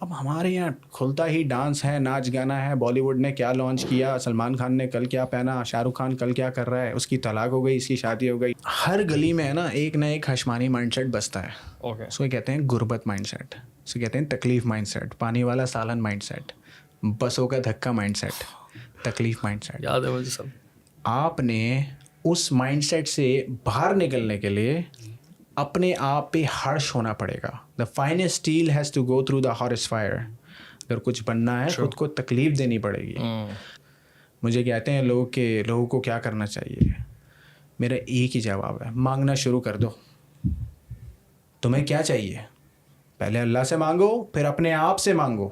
اب ہمارے یہاں کھلتا ہی ڈانس ہے, ناچ گانا ہے. بالی ووڈ نے کیا لانچ کیا, سلمان خان نے کل کیا پہنا, شاہ رخ خان کل کیا کر رہا ہے, اس کی طلاق ہو گئی, اس کی شادی ہو گئی. ہر گلی میں ہے نا ایک نہ ایک حشمانی مائنڈ سیٹ بستا ہے. اس کو کہتے ہیں غربت مائنڈ سیٹ, اس کو کہتے ہیں تکلیف مائنڈ سیٹ, پانی والا سالن مائنڈ سیٹ, بسوں کا دھکا مائنڈ سیٹ, تکلیف مائنڈ سیٹ. یاد ہے مجھے سب. آپ نے اس مائنڈ سیٹ سے باہر نکلنے کے لیے اپنے آپ پہ ہرش ہونا پڑے گا. The finest steel has to go through the horse fire. اگر کچھ بننا ہے خود کو تکلیف دینی پڑے گی. مجھے کہتے ہیں لوگوں کو کیا کرنا چاہیے, میرا ایک ہی جواب ہے, مانگنا شروع کر دو. تمہیں کیا چاہیے, پہلے اللہ سے مانگو, پھر اپنے آپ سے مانگو.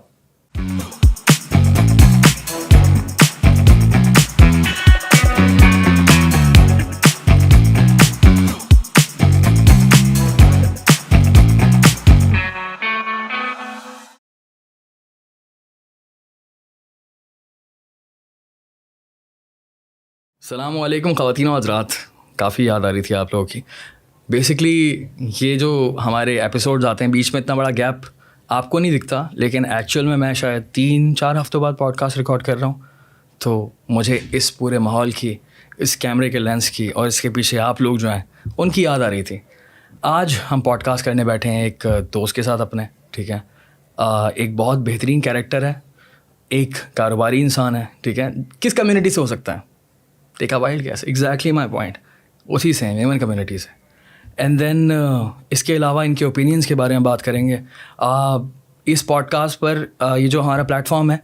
السلام علیکم خواتین و حضرات. کافی یاد آ رہی تھی آپ لوگوں کی. بیسکلی یہ جو ہمارے ایپیسوڈز آتے ہیں بیچ میں اتنا بڑا گیپ آپ کو نہیں دکھتا, لیکن ایکچوئل میں شاید 3-4 ہفتوں بعد پوڈ کاسٹ ریکارڈ کر رہا ہوں. تو مجھے اس پورے ماحول کی, اس کیمرے کے لینس کی اور اس کے پیچھے آپ لوگ جو ہیں ان کی یاد آ رہی تھی. آج ہم پوڈ کاسٹ کرنے بیٹھے ہیں ایک دوست کے ساتھ اپنے, ٹھیک ہے. ایک بہت بہترین کیریکٹر ہے, ایک کاروباری انسان ہے, ٹھیک ہے. کس کمیونٹی سے ہو سکتا ہے؟ Take a wild guess. Exactly my point, اسی سے ہیں, ویمن کمیونٹی سے. اینڈ دین اس کے علاوہ ان کے اوپینینس کے بارے میں بات کریں گے. اس پوڈ کاسٹ پر یہ جو ہمارا پلیٹ فارم ہے,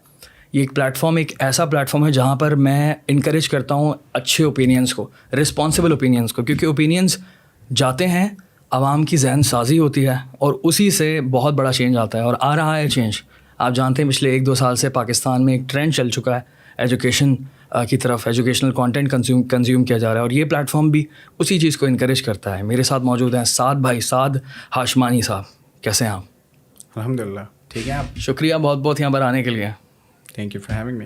یہ ایک پلیٹ فارم, ایک ایسا پلیٹ فارم ہے جہاں پر میں انکریج کرتا ہوں اچھے اوپینینس کو, رسپانسبل اوپینینس کو, کیونکہ اوپینینس جاتے ہیں, عوام کی ذہن سازی ہوتی ہے اور اسی سے بہت بڑا چینج آتا ہے, اور آ رہا ہے چینج. آپ جانتے ہیں پچھلے 1-2 سال سے پاکستان میں ایک ٹرینڈ چل چکا ہے ایجوکیشن کی طرف, ایجوکیشنل کانٹینٹ کنزیوم کیا جا رہا ہے, اور یہ پلیٹ فارم بھی اسی چیز کو انکریج کرتا ہے. میرے ساتھ موجود ہیں سعد بھائی, سعد ہاشمانی صاحب. کیسے ہیں آپ؟ الحمد للہ ٹھیک ہے. آپ شکریہ بہت بہت یہاں پر آنے کے لیے. Thank you for having me.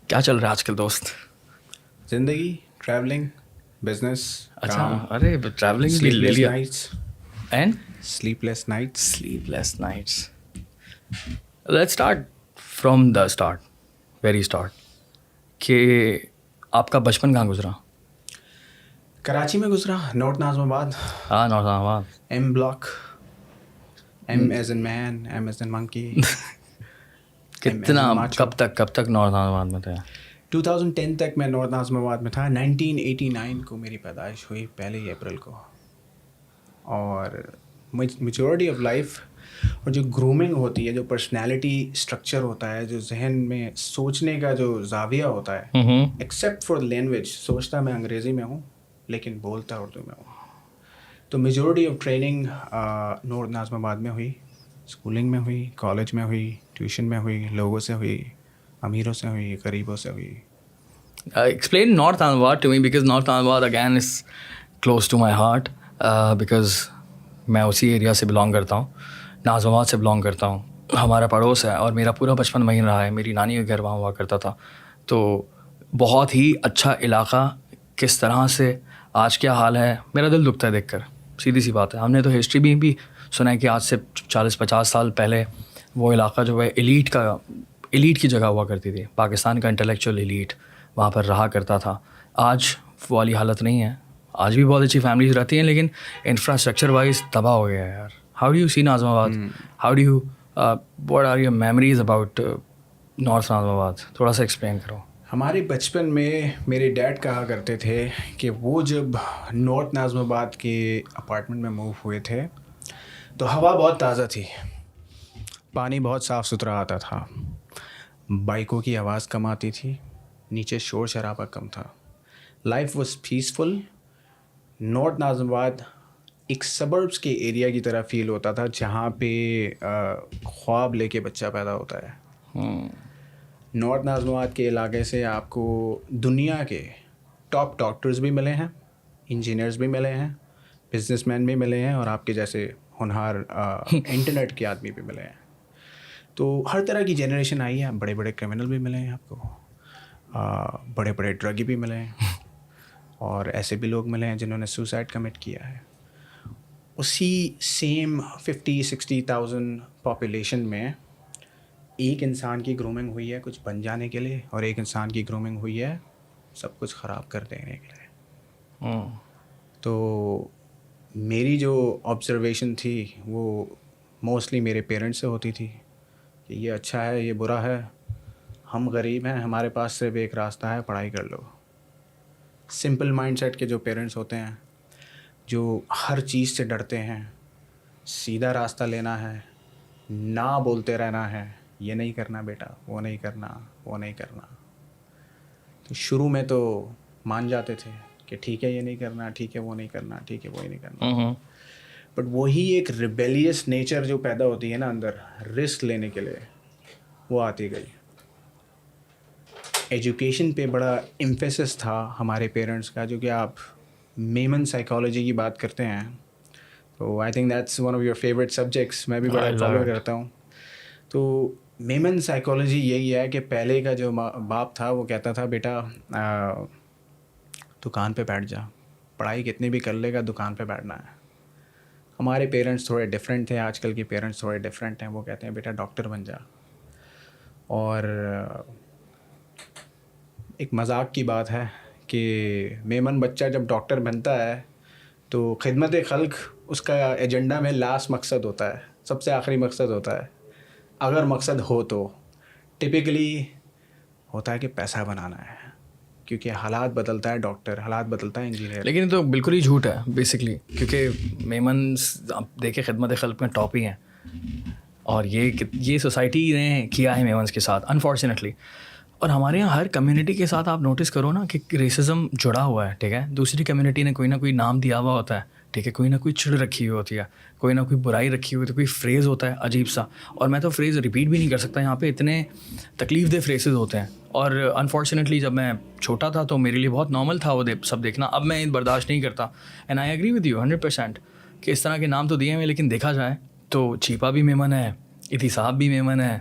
کیا چل رہا ہے آج کل دوست؟ زندگی, ٹریولنگ, بزنس. اچھا, ارے ٹریولنگ بھی لے لیا. And sleep less nights. Sleep less nights. Let's start from the start, very start, کہ آپ کا بچپن کہاں گزرا؟ کراچی میں گزرا, نارتھ ناظم آباد. ہاں, north Nazimabad. M block. M as in man, M as in monkey. کتنا, کب تک نارتھ ناظم آباد میں تھے؟ 2010 تک میں نارتھ ناظم آباد میں تھا. 1989 کو میری پیدائش ہوئی, 1 اپریل کو. اور میچورٹی آف لائف اور جو گرومنگ ہوتی ہے, جو پرسنالٹی اسٹرکچر ہوتا ہے, جو ذہن میں سوچنے کا جو زاویہ ہوتا ہے, ایکسیپٹ فار لینگویج, سوچتا میں انگریزی میں ہوں لیکن بولتا اردو میں ہوں. تو میجورٹی آف ٹریننگ نارتھ ناظم آباد میں ہوئی, اسکولنگ میں ہوئی, کالج میں ہوئی, ٹیوشن میں ہوئی, لوگوں سے ہوئی, امیروں سے ہوئی, غریبوں سے ہوئی. Explain north Nazimabad to me, because north Nazimabad again is close to my heart, because میں اسی ایریا سے بلانگ کرتا ہوں, ناظم آباد سے بلانگ کرتا ہوں. ہمارا پڑوس ہے اور میرا پورا بچپن وہیں رہا ہے. میری نانی کا گھر وہاں ہوا کرتا تھا. تو بہت ہی اچھا علاقہ. کس طرح سے آج کیا حال ہے, میرا دل دکھتا ہے دیکھ کر, سیدھی سی بات ہے. ہم نے تو ہسٹری بھی سنا ہے کہ آج سے 40-50 سال پہلے وہ علاقہ جو ہے ایلیٹ کی جگہ ہوا کرتی تھی. پاکستان کا انٹلیکچوئل ایلیٹ وہاں پر رہا کرتا تھا. آج وہ والی حالت نہیں ہے. آج بھی بہت اچھی فیملیز رہتی ہیں, لیکن انفراسٹرکچر وائز تباہ ہو گیا ہے یار. How do you see Nazimabad? How do you what are your memories about north Nazimabad? تھوڑا سا ایکسپلین کرو. ہمارے بچپن میں میرے ڈیڈ کہا کرتے تھے کہ وہ جب نارتھ ناظم آباد کے اپارٹمنٹ میں موو ہوئے تھے تو ہوا بہت تازہ تھی, پانی بہت صاف ستھرا آتا تھا, بائکوں کی آواز کم آتی تھی, نیچے شور شرابہ کم تھا, لائف واز پیسفل. نارتھ ناظم آباد ایک سبربس کے ایریا کی طرح فیل ہوتا تھا جہاں پہ خواب لے کے بچہ پیدا ہوتا ہے. نارتھ ناظم آباد کے علاقے سے آپ کو دنیا کے ٹاپ ڈاکٹرز بھی ملے ہیں, انجینئرز بھی ملے ہیں, بزنس مین بھی ملے ہیں, اور آپ کے جیسے ہونہار انٹرنیٹ کے آدمی بھی ملے ہیں. تو ہر طرح کی جنریشن آئی ہے. بڑے بڑے کرمنل بھی ملے ہیں آپ کو, بڑے بڑے ڈرگی بھی ملے ہیں, اور ایسے بھی لوگ ملے ہیں جنہوں نے سوسائڈ کمٹ کیا ہے. اسی سیم 50-60,000 پاپولیشن میں ایک انسان کی گرومنگ ہوئی ہے کچھ بن جانے کے لیے, اور ایک انسان کی گرومنگ ہوئی ہے سب کچھ خراب کر دینے کے لیے. تو میری جو آبزرویشن تھی وہ موسٹلی میرے پیرنٹس سے ہوتی تھی کہ یہ اچھا ہے, یہ برا ہے, ہم غریب ہیں, ہمارے پاس صرف ایک راستہ ہے, پڑھائی کر لو. سمپل مائنڈ سیٹ کے جو پیرنٹس ہوتے ہیں, جو ہر چیز سے ڈرتے ہیں, سیدھا راستہ لینا ہے, نہ بولتے رہنا ہے, یہ نہیں کرنا بیٹا, وہ نہیں کرنا, وہ نہیں کرنا. تو شروع میں تو مان جاتے تھے کہ ٹھیک ہے یہ نہیں کرنا, ٹھیک ہے وہ نہیں کرنا, ٹھیک ہے وہی نہیں کرنا. بٹ وہی ایک ریبیلیس نیچر جو پیدا ہوتی ہے نا اندر رسک لینے کے لیے, وہ آتی گئی. ایجوکیشن پہ بڑا ایمفیسس تھا ہمارے پیرنٹس کا, جو کہ آپ میمن سائیکالوجی کی بات کرتے ہیں تو I think that's one of your favourite subjects, میں بھی بڑا فالو کرتا ہوں. تو میمن سائیکالوجی یہی ہے کہ پہلے کا جو باپ تھا وہ کہتا تھا بیٹا دکان پہ بیٹھ جا, پڑھائی کتنی بھی کر لے گا, دکان پہ بیٹھنا ہے. ہمارے پیرنٹس تھوڑے ڈفرینٹ تھے, آج کل کے پیرنٹس تھوڑے ڈفرینٹ ہیں. وہ کہتے ہیں بیٹا ڈاکٹر بن جا. اور ایک مذاق کی بات ہے کہ میمن بچہ جب ڈاکٹر بنتا ہے تو خدمت خلق اس کا ایجنڈا میں لاسٹ مقصد ہوتا ہے, سب سے آخری مقصد ہوتا ہے, اگر مقصد ہو تو. ٹپکلی ہوتا ہے کہ پیسہ بنانا ہے, کیونکہ حالات بدلتا ہے ڈاکٹر, حالات بدلتا ہے انجینئر. لیکن تو بالکل ہی جھوٹ ہے بیسکلی, کیونکہ میمنس آپ دیکھیں خدمت خلق میں ٹاپ ہی ہیں, اور یہ سوسائٹی نے کیا ہے میمنس کے ساتھ انفارچونیٹلی. اور ہمارے یہاں ہر کمیونٹی کے ساتھ آپ نوٹس کرو نا کہ ریسزم جڑا ہوا ہے, ٹھیک ہے. دوسری کمیونٹی نے کوئی نہ کوئی نام دیا ہوا ہوتا ہے, ٹھیک ہے, کوئی نہ کوئی چڑ رکھی ہوئی ہوتی ہے, کوئی نہ کوئی برائی رکھی ہوئی ہوتی ہے, کوئی فریز ہوتا ہے عجیب سا. اور میں تو فریز ریپیٹ بھی نہیں کر سکتا, یہاں پہ اتنے تکلیف دہ فریزز ہوتے ہیں. اور انفارچونیٹلی جب میں چھوٹا تھا تو میرے لیے بہت نارمل تھا وہ سب دیکھنا. اب میں برداشت نہیں کرتا. And I agree with you 100% کہ اس طرح کے نام تو دیے ہوئے, لیکن دیکھا جائے تو چیپا بھی میمن ہے, احتساب بھی میمن ہے,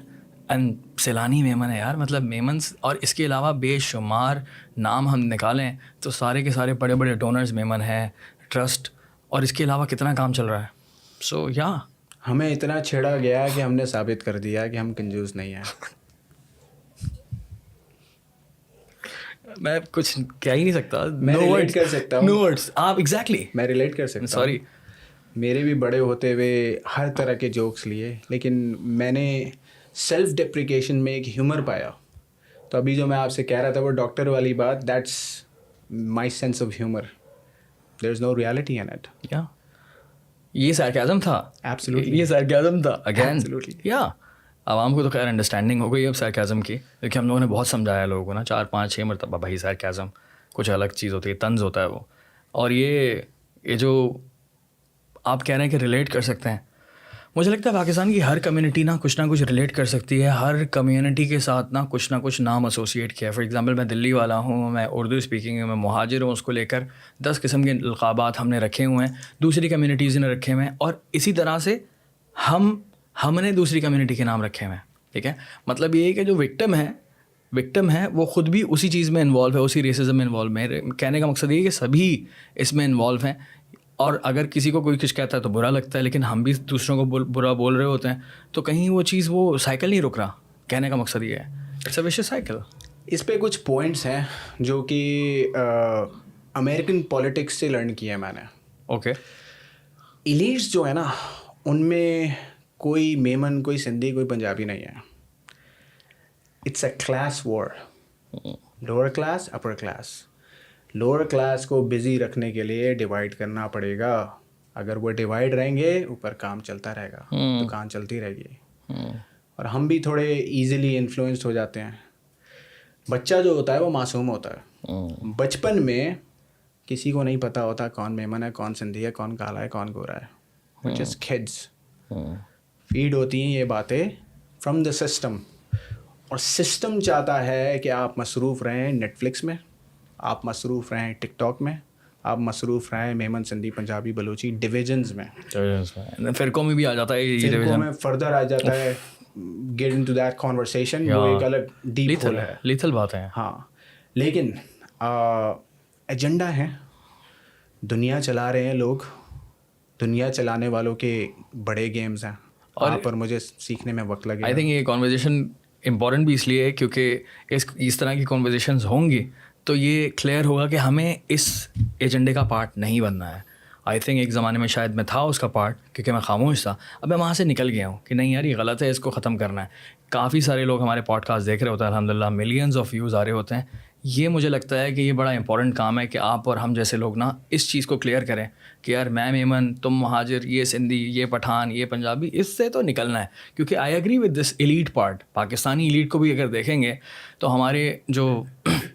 اینڈ سیلانی میمن ہے یار. مطلب میمنس, اور اس کے علاوہ بے شمار نام ہم نکالیں تو سارے کے سارے بڑے بڑے ڈونرز میمن ہیں, ٹرسٹ, اور اس کے علاوہ کتنا کام چل رہا ہے. سو یا ہمیں اتنا چھیڑا گیا کہ ہم نے ثابت کر دیا کہ ہم کنجوس نہیں ہیں. میں کچھ کہہ ہی نہیں سکتا. میں ریلیٹ کر سکتا ہوں. نو ورڈس. آپ ایگزیکٹلی میں ریلیٹ کر سکتا ہوں. سوری, میرے بھی بڑے ہوتے ہوئے ہر طرح کے جوکس لیے, لیکن میں نے سیلف ڈیپریکیشن میں ایک ہیومر پایا. تو ابھی جو میں آپ سے کہہ رہا تھا وہ ڈاکٹر والی بات, that's my sense of humour. There is no reality in it. یا یہ سارکیزم تھا. ایبسلیوٹلی, یہ سارکیزم تھا اگین. ایبسلیوٹلی. یا عوام کو تو خیر انڈرسٹینڈنگ ہو گئی اب سارکیزم کی, کیونکہ ہم لوگوں نے بہت سمجھایا لوگوں کو نا 4-5-6 مرتبہ, بھائی سارکیزم کچھ الگ چیز ہوتی ہے, طنز ہوتا ہے وہ. اور یہ جو آپ کہہ رہے ہیں کہ ریلیٹ کر سکتے ہیں, مجھے لگتا ہے پاکستان کی ہر کمیونٹی نہ کچھ ریلیٹ کر سکتی ہے. ہر کمیونٹی کے ساتھ نہ کچھ نام ایسوسیٹ کیا ہے. فار ایگزامپل میں دلی والا ہوں, میں اردو اسپیکنگ ہوں, میں مہاجر ہوں, اس کو لے کر 10 قسم کے القابات ہم نے رکھے ہوئے ہیں, دوسری کمیونٹیز نے رکھے ہوئے ہیں, اور اسی طرح سے ہم نے دوسری کمیونٹی کے نام رکھے ہوئے ہیں, ٹھیک ہے. مطلب یہ ہے کہ جو وکٹم ہے وہ خود بھی اسی چیز میں انوالو ہے, اسی ریسزم میں انوالو. میرے کہنے کا مقصد یہ ہے کہ سبھی اس میں انوالو ہیں, اور اگر کسی کو کوئی کچھ کہتا ہے تو برا لگتا ہے, لیکن ہم بھی دوسروں کو برا بول رہے ہوتے ہیں, تو کہیں وہ چیز, وہ سائیکل نہیں رک رہا. کہنے کا مقصد یہ ہے, اٹس اے ویشیس سائیکل. اس پہ کچھ پوائنٹس ہیں جو کہ امریکن پولیٹکس سے لرن کیا ہے میں نے. اوکے. ایلیٹس جو ہے نا, ان میں کوئی میمن, کوئی سندھی, کوئی پنجابی نہیں ہے. It's a class war. Lower class, upper class. Lower class کو بزی رکھنے کے لیے ڈیوائڈ کرنا پڑے گا. اگر وہ ڈیوائڈ رہیں گے, اوپر کام چلتا رہے گا, دکان چلتی رہے گی. اور ہم بھی تھوڑے ایزیلی انفلوئنسڈ ہو جاتے ہیں. بچہ جو ہوتا ہے وہ معصوم ہوتا ہے. بچپن میں کسی کو نہیں پتہ ہوتا کون میمن ہے, کون سندھی ہے, کون کالا ہے, کون گورا ہے. Just kids. فیڈ ہوتی ہیں یہ باتیں فرام دا سسٹم, اور سسٹم چاہتا ہے کہ آپ مصروف رہیں نیٹ فلکس میں, آپ مصروف رہیں ٹک ٹاک میں, آپ مصروف رہیں میمن, سندھی, پنجابی, بلوچی ڈویژنز میں. فرقوں میں بھی آ جاتا ہے, فرقوں میں فردر آ جاتا ہے. Get into that conversation, وہ ایک الگ ڈیپ ہول ہے, لیتھل بات ہے. ہاں, لیکن ایجنڈا ہے, دنیا چلا رہے ہیں لوگ, دنیا چلانے والوں کے بڑے گیمز ہیں, وہاں پر مجھے سیکھنے میں وقت لگے. آئی تھنک یہ کانورزیشن امپورٹنٹ بھی اس لیے ہے کیونکہ اس طرح کی کانورزیشنز ہوں گی تو یہ کلیئر ہوگا کہ ہمیں اس ایجنڈے کا پارٹ نہیں بننا ہے. آئی تھنک ایک زمانے میں شاید میں تھا اس کا پارٹ کیونکہ میں خاموش تھا, اب میں وہاں سے نکل گیا ہوں کہ نہیں یار یہ غلط ہے, اس کو ختم کرنا ہے. کافی سارے لوگ ہمارے پوڈ کاسٹ دیکھ رہے ہوتے ہیں, الحمدللہ ملینز آف ویوز آ رہے ہوتے ہیں. یہ مجھے لگتا ہے کہ یہ بڑا امپورٹنٹ کام ہے کہ آپ اور ہم جیسے لوگ نا اس چیز کو کلیئر کریں کہ یار میں میمن, تم مہاجر, یہ سندھی, یہ پٹھان, یہ پنجابی, اس سے تو نکلنا ہے. کیونکہ آئی agree with this elite part. Pakistani elite کو بھی اگر دیکھیں گے تو ہمارے جو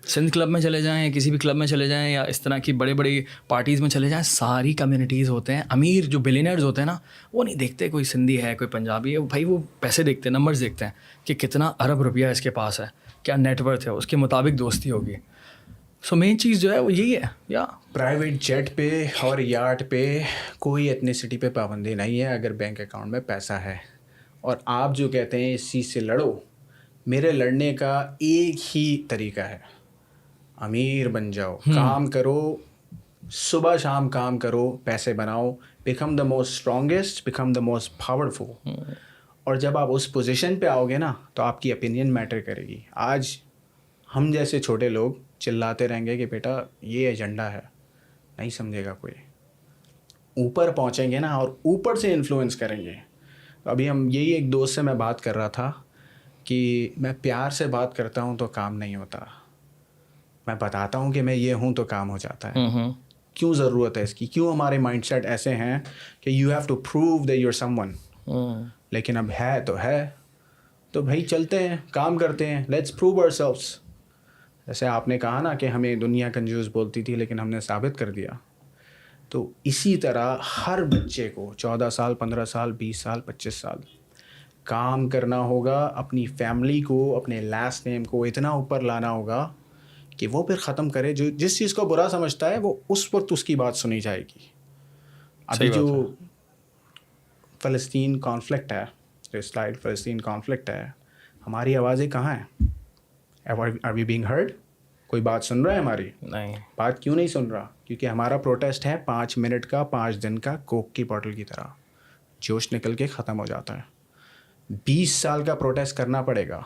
سندھ کلب میں چلے جائیں, کسی بھی کلب میں چلے جائیں, یا اس طرح کی بڑی بڑی پارٹیز میں چلے جائیں, ساری کمیونٹیز ہوتے ہیں. امیر جو بلینئرز ہوتے ہیں نا, وہ نہیں دیکھتے کوئی سندھی ہے کوئی پنجابی ہے, بھائی وہ پیسے دیکھتے ہیں, نمبرز دیکھتے ہیں کہ کتنا ارب روپیہ اس کے پاس ہے, کیا نیٹ ورتھ ہے, اس کے مطابق دوستی ہوگی. سو مین چیز جو ہے وہ یہی ہے. یا پرائیویٹ جیٹ پہ اور یاٹ پہ کوئی ایتھنیسٹی پہ پابندی نہیں ہے اگر بینک اکاؤنٹ میں پیسہ ہے. اور آپ جو کہتے ہیں اس چیز سے لڑو, میرے لڑنے کا ایک ہی طریقہ ہے, امیر بن جاؤ, کام کرو, صبح شام کام کرو, پیسے بناؤ, become the most strongest, become the most powerful. اور جب آپ اس پوزیشن پہ آؤ گے نا تو آپ کی اپینین میٹر کرے گی. آج ہم جیسے چھوٹے لوگ چلاتے رہیں گے کہ بیٹا یہ ایجنڈا ہے, نہیں سمجھے گا کوئی. اوپر پہنچیں گے نا اور اوپر سے انفلوئنس کریں گے. ابھی ہم یہی ایک دوست سے میں بات کر رہا تھا کہ میں پیار سے بات کرتا ہوں تو کام نہیں ہوتا, میں بتاتا ہوں کہ میں یہ ہوں تو کام ہو جاتا ہے. کیوں ضرورت ہے اس کی, کیوں ہمارے مائنڈ سیٹ ایسے ہیں کہ you have to prove that you are someone. لیکن اب ہے تو بھائی چلتے ہیں, کام کرتے ہیں, لیٹس پروو آور سیلفس. جیسے آپ نے کہا نا کہ ہمیں دنیا کنجوس بولتی تھی لیکن ہم نے ثابت کر دیا. تو اسی طرح ہر بچے کو 14 سال, 15 سال, 20 سال, 25 سال کام کرنا ہوگا, اپنی فیملی کو, اپنے لاسٹ نیم کو اتنا اوپر لانا ہوگا کہ وہ پھر ختم کرے. جو جس چیز کو برا سمجھتا ہے وہ اس وقت اس کی بات سنی جائے گی. ابھی جو فلسطین کانفلکٹ ہے, جو اسرائیل فلسطین کانفلکٹ ہے, ہماری آوازیں کہاں ہیں؟ Are we being heard? کوئی بات سن رہا ہے ہماری؟ نہیں. بات کیوں نہیں سن رہا؟ کیونکہ ہمارا پروٹیسٹ ہے 5 منٹ کا, 5 دن کا, کوک کی بوٹل کی طرح, جوش نکل کے ختم ہو جاتا ہے. 20 سال کا پروٹیسٹ کرنا پڑے گا,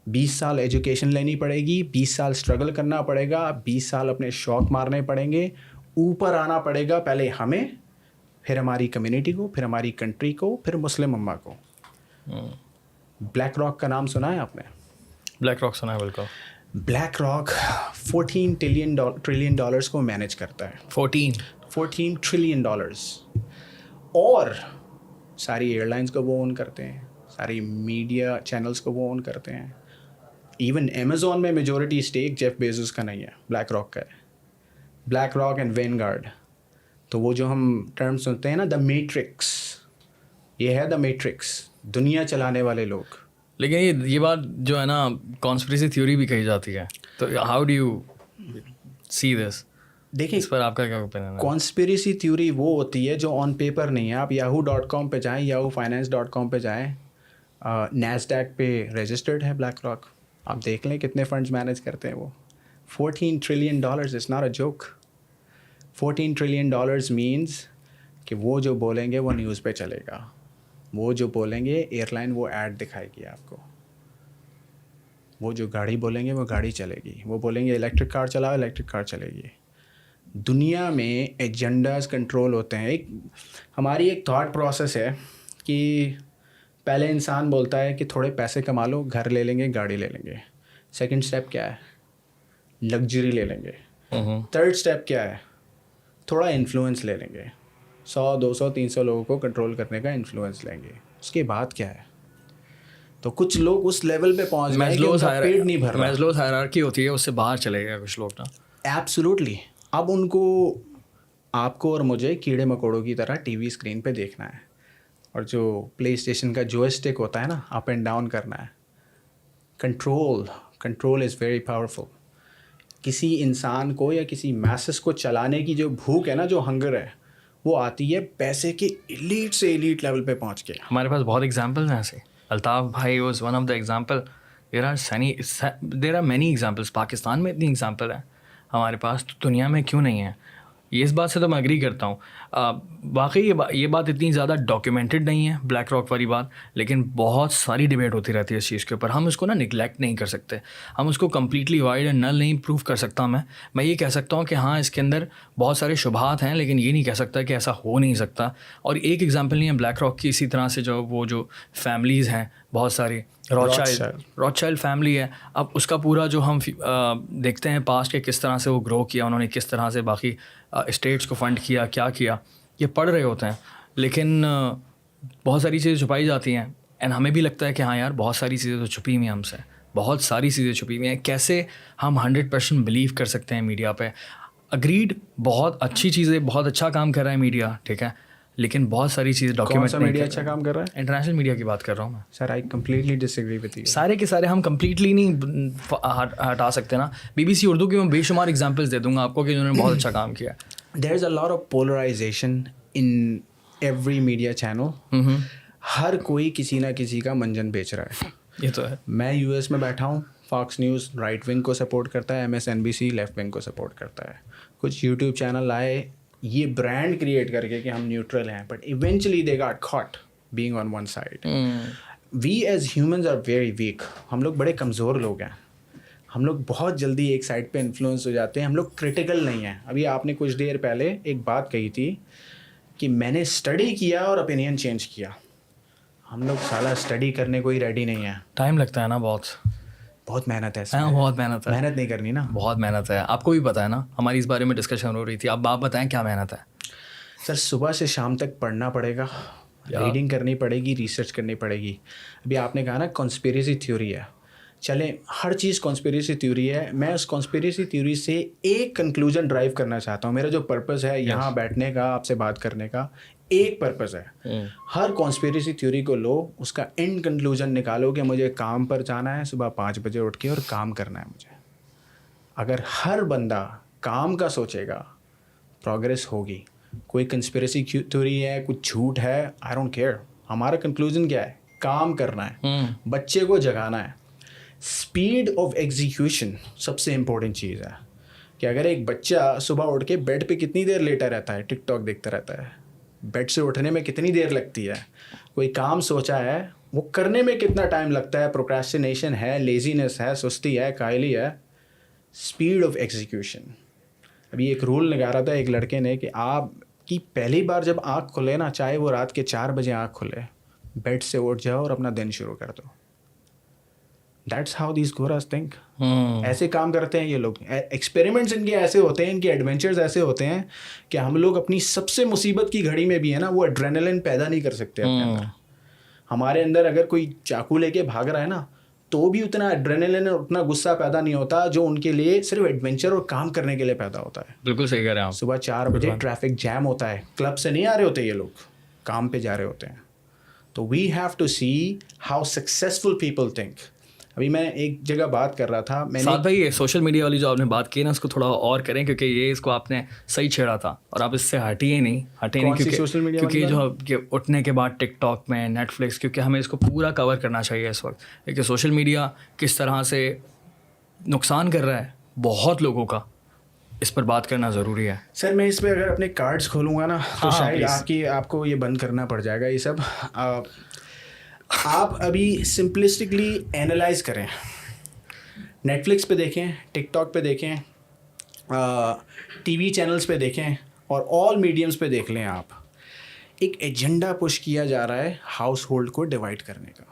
20 سال ایجوکیشن لینی پڑے گی, 20 سال اسٹرگل کرنا پڑے گا, 20 سال اپنے شوق مارنے پڑیں گے, اوپر آنا پڑے گا پہلے ہمیں, پھر ہماری کمیونٹی کو, پھر ہماری کنٹری کو, پھر مسلم امہ کو. بلیک راک کا نام سنا ہے آپ نے؟ بلیک راک سنا ہے بالکل. بلیک راک 14 ٹریلین ڈالرز کو مینیج کرتا ہے. 14 ٹریلین ڈالرز. اور ساری ایئر لائنس کو وہ اون کرتے ہیں, ساری میڈیا چینلز کو وہ اون کرتے ہیں. ایون امیزون میں میجورٹی اسٹیک جیف بیزوس کا نہیں ہے, بلیک راک کا ہے. Black rock and when guard. تو وہ جو ہم ٹرم سنتے ہیں نا, دا میٹرکس, یہ ہے دا میٹرکس, دنیا چلانے والے لوگ. لیکن یہ بات جو ہے نا کانسپریسی تھیوری بھی کہی جاتی ہے, تو ہاؤ ڈو یو سی دس؟ دیکھیں اس پر آپ کا کیا اوپینین ہے؟ کانسپریسی تھیوری وہ ہوتی ہے جو آن پیپر نہیں ہے. آپ yahoo.com پہ جائیں, yahoofinance.com پہ جائیں, نیسڈیک پہ رجسٹرڈ ہے بلیک راک, آپ دیکھ لیں کتنے فنڈز مینیج کرتے ہیں وہ. 14 trillion dollars is not a joke. 14 trillion dollars means کہ وہ جو بولیں گے وہ نیوز پہ چلے گا, وہ جو بولیں گے ایئر لائن وہ ایڈ دکھائے گی آپ کو, وہ جو گاڑی بولیں گے وہ گاڑی چلے گی, وہ بولیں گے الیکٹرک کار چلاؤ, الیکٹرک کار چلے گی. دنیا میں ایجنڈاز کنٹرول ہوتے ہیں. ہماری ایک تھاٹ پروسیس ہے کہ پہلے انسان بولتا ہے کہ تھوڑے پیسے کما لو, گھر لے لیں گے, گاڑی لے لیں گے. سیکنڈ اسٹیپ کیا ہے؟ لگژری لے لیں گے. تھرڈ اسٹیپ کیا ہے؟ تھوڑا انفلوئنس لے لیں گے, 100 200 300 لوگوں کو کنٹرول کرنے کا انفلوئنس لیں گے. اس کے بعد کیا ہے؟ تو کچھ لوگ اس لیول پہ پہنچ گئے کہ ان کا پیٹ نہیں بھر رہا. میزلوز ہائرارکی ہوتی ہے, اس سے باہر چلے گئے کچھ لوگ نا. ایبسولوٹلی. اب ان کو, آپ کو اور مجھے کیڑے مکوڑوں کی طرح ٹی وی اسکرین پہ دیکھنا ہے, اور جو پلے اسٹیشن کا جو اسٹک ہوتا ہے نا, اپ اینڈ ڈاؤن کرنا ہے. Control is very powerful. کسی انسان کو یا کسی میسز کو چلانے کی جو بھوک ہے نا, جو ہنگر ہے, وہ آتی ہے پیسے کے ایلیٹ سے ایلیٹ لیول پہ پہنچ کے. ہمارے پاس بہت ایگزامپلز ہیں ایسے. الطاف بھائی was one of the example. There are many examples. Pakistan میں اتنی ایگزامپل ہیں ہمارے پاس, تو دنیا میں کیوں نہیں ہے؟ یہ اس بات سے تو میں اگری کرتا ہوں. واقعی یہ بات اتنی زیادہ ڈاکیومنٹڈ نہیں ہے بلیک راک والی بات, لیکن بہت ساری ڈبیٹ ہوتی رہتی ہے اس چیز کے اوپر. ہم اس کو نا نگلیکٹ نہیں کر سکتے, ہم اس کو کمپلیٹلی وائڈ اینڈ نل نہیں پروف کر سکتا. میں یہ کہہ سکتا ہوں کہ ہاں اس کے اندر بہت سارے شبہات ہیں, لیکن یہ نہیں کہہ سکتا کہ ایسا ہو نہیں سکتا. اور ایک ایگزامپل نہیں ہے بلیک راک کی, اسی طرح سے جو فیملیز ہیں بہت ساری, راک چائلڈ فیملی ہے. اب اس کا پورا جو ہم دیکھتے ہیں پاسٹ کے کس طرح سے وہ گرو کیا, انہوں نے کس طرح سے باقی اسٹیٹس کو فنڈ کیا, یہ پڑھ رہے ہوتے ہیں, لیکن بہت ساری چیزیں چھپائی جاتی ہیں. اینڈ ہمیں بھی لگتا ہے کہ ہاں یار بہت ساری چیزیں تو چھپی ہوئی ہیں ہم سے, بہت ساری چیزیں چھپی ہوئی ہیں. کیسے ہم 100% بلیو کر سکتے ہیں میڈیا پہ؟ اگریڈ, بہت اچھی چیزیں, بہت اچھا کام کر رہا ہے میڈیا, ٹھیک ہے, لیکن بہت ساری چیزیں ڈاکیومنٹ نہیں. میڈیا اچھا کام کر رہا ہے؟ انٹرنیشنل میڈیا کی بات کر رہا ہوں میں. Sir I completely disagree with you. سارے کے سارے ہم کمپلیٹلی نہیں ہٹا سکتے نا. BBC اردو کی میں بے شمار ایگزامپلس دے دوں گا آپ کو کہ انہوں نے بہت اچھا کام کیا. There is a lot of polarisation in every media channel. ہر کوئی کسی نہ کسی کا منجن بیچ رہا ہے. یہ تو ہے. میں US میں بیٹھا ہوں, فاکس نیوز رائٹ ونگ کو سپورٹ کرتا ہے, MSNBC لیفٹ ونگ کو سپورٹ کرتا ہے. کچھ یوٹیوب چینل آئے یہ برانڈ کریٹ کر کے کہ ہم نیوٹرل ہیں, but eventually they got caught being on one side. We as humans are very weak. ہم لوگ بڑے کمزور لوگ ہیں, ہم لوگ بہت جلدی ایک سائڈ پہ انفلوئنس ہو جاتے ہیں, ہم لوگ کریٹیکل نہیں ہیں. ابھی آپ نے کچھ دیر پہلے ایک بات کہی تھی کہ میں نے اسٹڈی کیا اور اوپینین چینج کیا. ہم لوگ سالہ اسٹڈی کرنے کو ہی ریڈی نہیں ہیں. ٹائم لگتا ہے نا, بہت محنت ہے. بہت محنت ہے. محنت نہیں کرنی نا, بہت محنت ہے. آپ کو بھی پتہ ہے نا, ہماری اس بارے میں ڈسکشن ہو رہی تھی. اب آپ بتائیں کیا محنت ہے؟ سر صبح سے شام تک پڑھنا پڑے گا, ریڈنگ کرنی پڑے گی, ریسرچ کرنی پڑے گی. ابھی آپ نے کہا نا کانسپیریسی تھیوری ہے, چلیں ہر چیز کانسپیریسی تھیوری ہے. میں اس کانسپیریسی تھیوری سے ایک کنکلوژن ڈرائیو کرنا چاہتا ہوں. میرا جو پرپز ہے یہاں بیٹھنے کا, آپ سے بات کرنے کا, ایک پرپز ہے. ہر کانسپیریسی تھیوری کو لو, اس کا اینڈ کنکلوژن نکالو کہ مجھے کام پر جانا ہے, صبح 5 بجے اٹھ کے اور کام کرنا ہے مجھے. اگر ہر بندہ کام کا سوچے گا پروگریس ہوگی. کوئی کنسپیریسی تھیوری ہے, کچھ جھوٹ ہے, آئی ڈونٹ کیئر. ہمارا کنکلوژن کیا ہے؟ کام کرنا ہے, بچے کو جگانا ہے. اسپیڈ آف ایگزیکیوشن سب سے امپورٹنٹ چیز ہے. کہ اگر ایک بچہ صبح اٹھ کے بیڈ پہ کتنی دیر لیٹا رہتا ہے, ٹک ٹاک دیکھتا رہتا ہے, بیڈ سے اٹھنے میں کتنی دیر لگتی ہے. کوئی کام سوچا ہے وہ کرنے میں کتنا ٹائم لگتا ہے. پروکریسٹینیشن ہے, لیزینس ہے, سستی ہے, کائلی ہے. Speed of execution. ابھی ایک رول نکالا تھا ایک لڑکے نے کہ آپ کی پہلی بار جب آنکھ کھلے نا, چاہے وہ رات کے 4 بجے آنکھ کھلے, بیڈ سے اٹھ جاؤ اور اپنا دن شروع کر دو. That's how these goras think. ایسے کام کرتے ہیں یہ لوگ. ایکسپیریمنٹس ان کے ایسے ہوتے ہیں, ان کے ایڈونچرز ایسے ہوتے ہیں کہ ہم لوگ اپنی سب سے مصیبت کی گھڑی میں بھی ہے نا وہ ایڈرینلن پیدا نہیں کر سکتے اپنے اندر. ہمارے اندر اگر کوئی چاقو لے کے بھاگ رہا ہے نا, تو بھی اتنا ایڈرینلن اور اتنا غصہ پیدا نہیں ہوتا جو ان کے لیے صرف ایڈونچر اور کام کرنے کے لیے پیدا ہوتا ہے. بالکل صحیح کہہ رہے ہیں آپ. صبح 4 بجے ٹریفک جیم ہوتا ہے, کلب سے نہیں آ رہے ہوتے یہ لوگ, کام پہ جا رہے ہوتے ہیں. تو we have to see how successful people think. ابھی میں ایک جگہ بات کر رہا تھا, میں نے ساتھ بھائی سوشل میڈیا والی جو آپ نے بات کی نا, اس کو تھوڑا اور کریں, کیونکہ یہ اس کو آپ نے صحیح چھیڑا تھا اور آپ اس سے ہٹے نہیں کیونکہ جو کہ اٹھنے کے بعد ٹک ٹاک میں, نیٹ فلکس, کیونکہ ہمیں اس کو پورا کور کرنا چاہیے اس وقت, کیونکہ سوشل میڈیا کس طرح سے نقصان کر رہا ہے بہت لوگوں کا, اس پر بات کرنا ضروری ہے. سر میں اس پہ اگر اپنے کارڈز کھولوں گا نا تو شاید آپ کو یہ بند کرنا پڑ جائے گا یہ سب. آپ ابھی سمپلسٹکلی اینالائز کریں, نیٹ فلکس پہ دیکھیں, ٹک ٹاک پہ دیکھیں, ٹی وی چینلز پہ دیکھیں, اور آل میڈیمز پہ دیکھ لیں. آپ ایک ایجنڈا پش کیا جا رہا ہے ہاؤس ہولڈ کو ڈیوائڈ کرنے کا.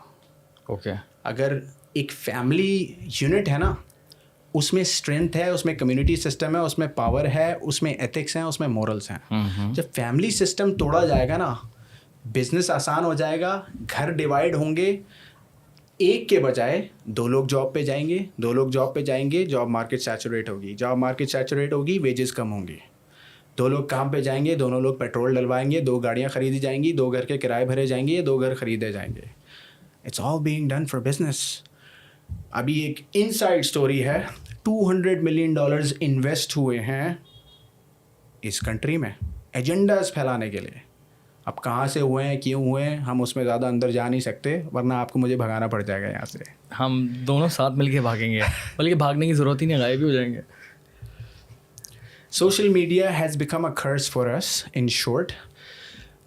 اوکے, اگر ایک فیملی یونٹ ہے نا, اس میں اسٹرینتھ ہے, اس میں کمیونٹی سسٹم ہے, اس میں پاور ہے, اس میں ایتھکس ہیں, اس میں مورلس ہیں. جب فیملی سسٹم توڑا جائے گا نا, بزنس آسان ہو جائے گا, گھر ڈیوائڈ ہوں گے, ایک کے بجائے 2 لوگ جاب پہ جائیں گے, 2 لوگ جاب پہ جائیں گے, جاب مارکیٹ سیچوریٹ ہوگی, جاب مارکیٹ سیچوریٹ ہوگی, ویجز کم ہوں گے. 2 لوگ کام پہ جائیں گے, دونوں لوگ پیٹرول ڈلوائیں گے, 2 گاڑیاں خریدی جائیں گی, 2 گھر کے کرائے بھرے جائیں گے, 2 گھر خریدے جائیں گے. It's all being done for business. ابھی ایک ان سائڈ اسٹوری ہے, $200 ملین انویسٹ ہوئے ہیں اس کنٹری میں ایجنڈاز پھیلانے کے لیے. اب کہاں سے ہوئے ہیں, کیوں ہوئے ہیں, ہم اس میں زیادہ اندر جا نہیں سکتے, ورنہ آپ کو مجھے بھگانا پڑ جائے گا یہاں سے. ہم دونوں ساتھ مل کے بھاگیں گے, بلکہ بھاگنے کی ضرورت ہی نہیں, غائب ہی ہو جائیں گے. Social media has become a curse for us. In short,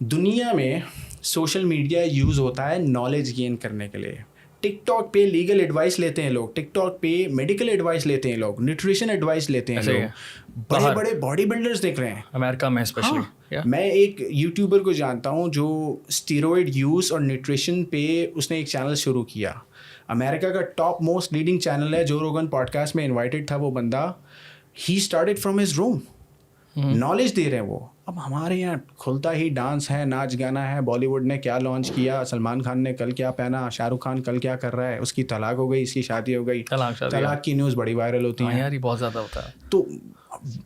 دنیا میں سوشل میڈیا یوز ہوتا ہے نالج گین کرنے کے لیے. ٹک ٹاک پہ لیگل ایڈوائس لیتے ہیں لوگ, ٹک ٹاک پہ میڈیکل ایڈوائس لیتے ہیں لوگ, نیوٹریشن ایڈوائس لیتے ہیں لوگ, بڑے بڑے باڈی بلڈرز دیکھ رہے ہیں امریکہ میں اسپیشلی. میں ایک یوٹیوبر کو جانتا ہوں جو اسٹیروئڈ یوز اور نیوٹریشن پہ اس نے ایک چینل شروع کیا. امریکہ کا ٹاپ موسٹ لیڈنگ چینل ہے, جو روگن پوڈ کاسٹ میں انوائٹیڈ تھا وہ بندہ. He started from his room, knowledge they رہے ہیں وہ. اب ہمارے یہاں کھلتا ہی ڈانس ہے, ناچ گانا ہے, بالی ووڈ نے کیا لانچ کیا, سلمان خان نے کل کیا پہنا, شاہ رخ خان کل کیا کر رہا ہے, اس کی طلاق ہو گئی, اس کی شادی ہو گئی, طلاق کی نیوز بڑی وائرل ہوتی ہیں یار, یہ بہت زیادہ ہوتا ہے. تو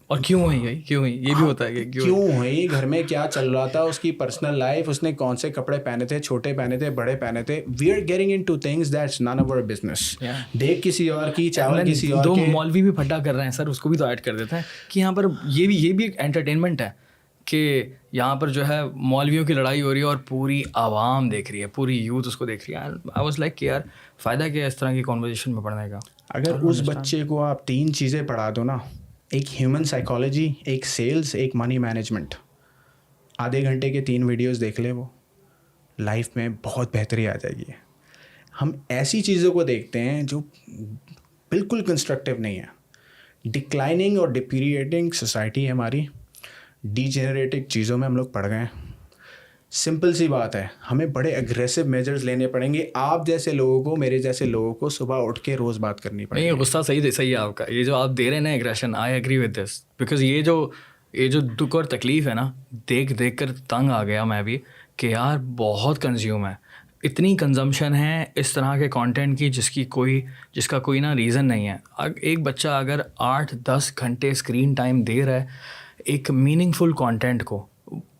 اور کیوں ہوئی, کیوں ہوئی, یہ بھی ہوتا ہے کہ کیوں ہوئی, گھر میں کیا چل رہا تھا, اس کی پرسنل لائف, اس نے کون سے کپڑے پہنے تھے, چھوٹے پہنے تھے, بڑے پہنے تھے. We are getting into things that's none of our business. دیکھ کسی اور کی, چاول کسی اور دو کے. مولوی بھی پھٹا کر رہے ہیں سر, اس کو بھی تو ایڈ کر دیتے ہیں کہ یہاں پر یہ بھی ایک انٹرٹینمنٹ ہے کہ یہاں پر جو ہے مولویوں کی لڑائی ہو رہی ہے اور پوری عوام دیکھ رہی ہے, پوری یوتھ اس کو دیکھ رہی ہے. آئی واز لائک کہ یار فائدہ کیا ہے اس طرح کی کانورزیشن میں پڑھنے کا. اگر اس بچے کو آپ 3 چیزیں پڑھا دو نا, ایک ہیومن سائیکالوجی, ایک سیلز, ایک منی مینجمنٹ, آدھے گھنٹے کے 3 ویڈیوز دیکھ لے, وہ لائف میں بہت بہتری آ جائے گی. ہم ایسی چیزوں کو دیکھتے ہیں جو بالکل کنسٹرکٹیو نہیں ہے. ڈکلائننگ اور ڈپیریٹنگ سوسائٹی ہے ہماری, ڈی جنریٹنگ چیزوں میں ہم لوگ پڑ گئے ہیں. سمپل سی بات ہے, ہمیں بڑے اگریسو میجرز لینے پڑیں گے. آپ جیسے لوگوں کو, میرے جیسے لوگوں کو صبح اٹھ کے روز بات کرنی پڑے گی. نہیں, غصہ صحیح ہے آپ کا, یہ جو آپ دے رہے ہیں نا aggression, I agree with this, because یہ جو دکھ اور تکلیف ہے نا, دیکھ کر تنگ آ گیا میں بھی کہ یار بہت کنزیوم ہے, اتنی کنزمپشن ہے اس طرح کے کانٹینٹ کی جس کا کوئی نا ریزن نہیں ہے. ایک بچہ اگر 8-10 گھنٹے اسکرین ٹائم دے رہا ہے ایک میننگ فل کانٹینٹ کو,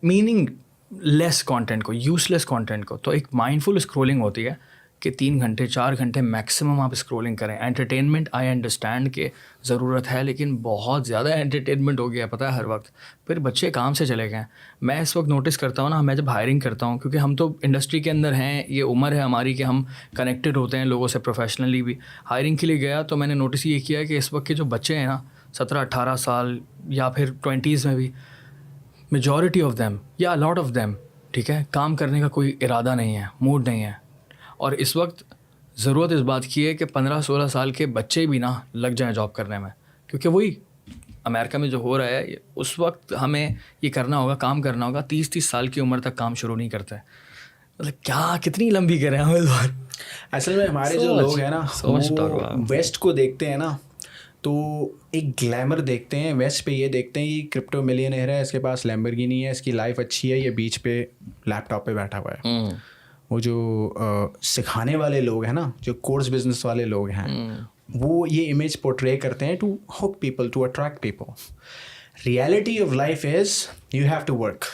میننگ لیس کانٹینٹ کو, یوز لیس کانٹینٹ کو, تو ایک مائنڈ فل اسکرولنگ ہوتی ہے کہ 3 گھنٹے 4 گھنٹے میکسیمم آپ اسکرولنگ کریں. انٹرٹینمنٹ آئی انڈرسٹینڈ کہ ضرورت ہے, لیکن بہت زیادہ انٹرٹینمنٹ ہو گیا, پتہ ہے, ہر وقت. پھر بچے کام سے چلے گئے. میں اس وقت نوٹس کرتا ہوں نا, میں جب ہائرنگ کرتا ہوں, کیونکہ ہم تو انڈسٹری کے اندر ہیں, یہ عمر ہے ہماری کہ ہم کنیکٹڈ ہوتے ہیں لوگوں سے پروفیشنلی بھی. ہائرنگ کے لیے گیا تو میں نے نوٹس یہ کیا کہ اس وقت کے جو بچے ہیں نا 17-18 سال یا پھر 20s میں بھی, میجورٹی آف دیم یا الاٹ آف دیم, ٹھیک ہے, کام کرنے کا کوئی ارادہ نہیں ہے, موڈ نہیں ہے. اور اس وقت ضرورت اس بات کی ہے کہ 15-16 سال کے بچے بھی نا لگ جائیں جاب کرنے میں, کیونکہ وہی امریکہ میں جو ہو رہا ہے اس وقت ہمیں یہ کرنا ہوگا, کام کرنا ہوگا. 30 سال کی عمر تک کام شروع نہیں کرتے. مطلب کیا کتنی لمبی کریں ہم اس بار. اصل میں ہمارے جو لوگ ہیں نا, ویسٹ کو دیکھتے ہیں نا, تو ایک گلیمر دیکھتے ہیں. ویسٹ پہ یہ دیکھتے ہیں کہ کرپٹو ملینئر ہے, اس کے پاس لیمبرگینی ہے, اس کی لائف اچھی ہے, یہ بیچ پہ لیپ ٹاپ پہ بیٹھا ہوا ہے. وہ جو سکھانے والے لوگ ہیں نا, جو کورس بزنس والے لوگ ہیں, وہ یہ امیج پورٹرے کرتے ہیں to hook people, to attract people. Reality of life is you have to work.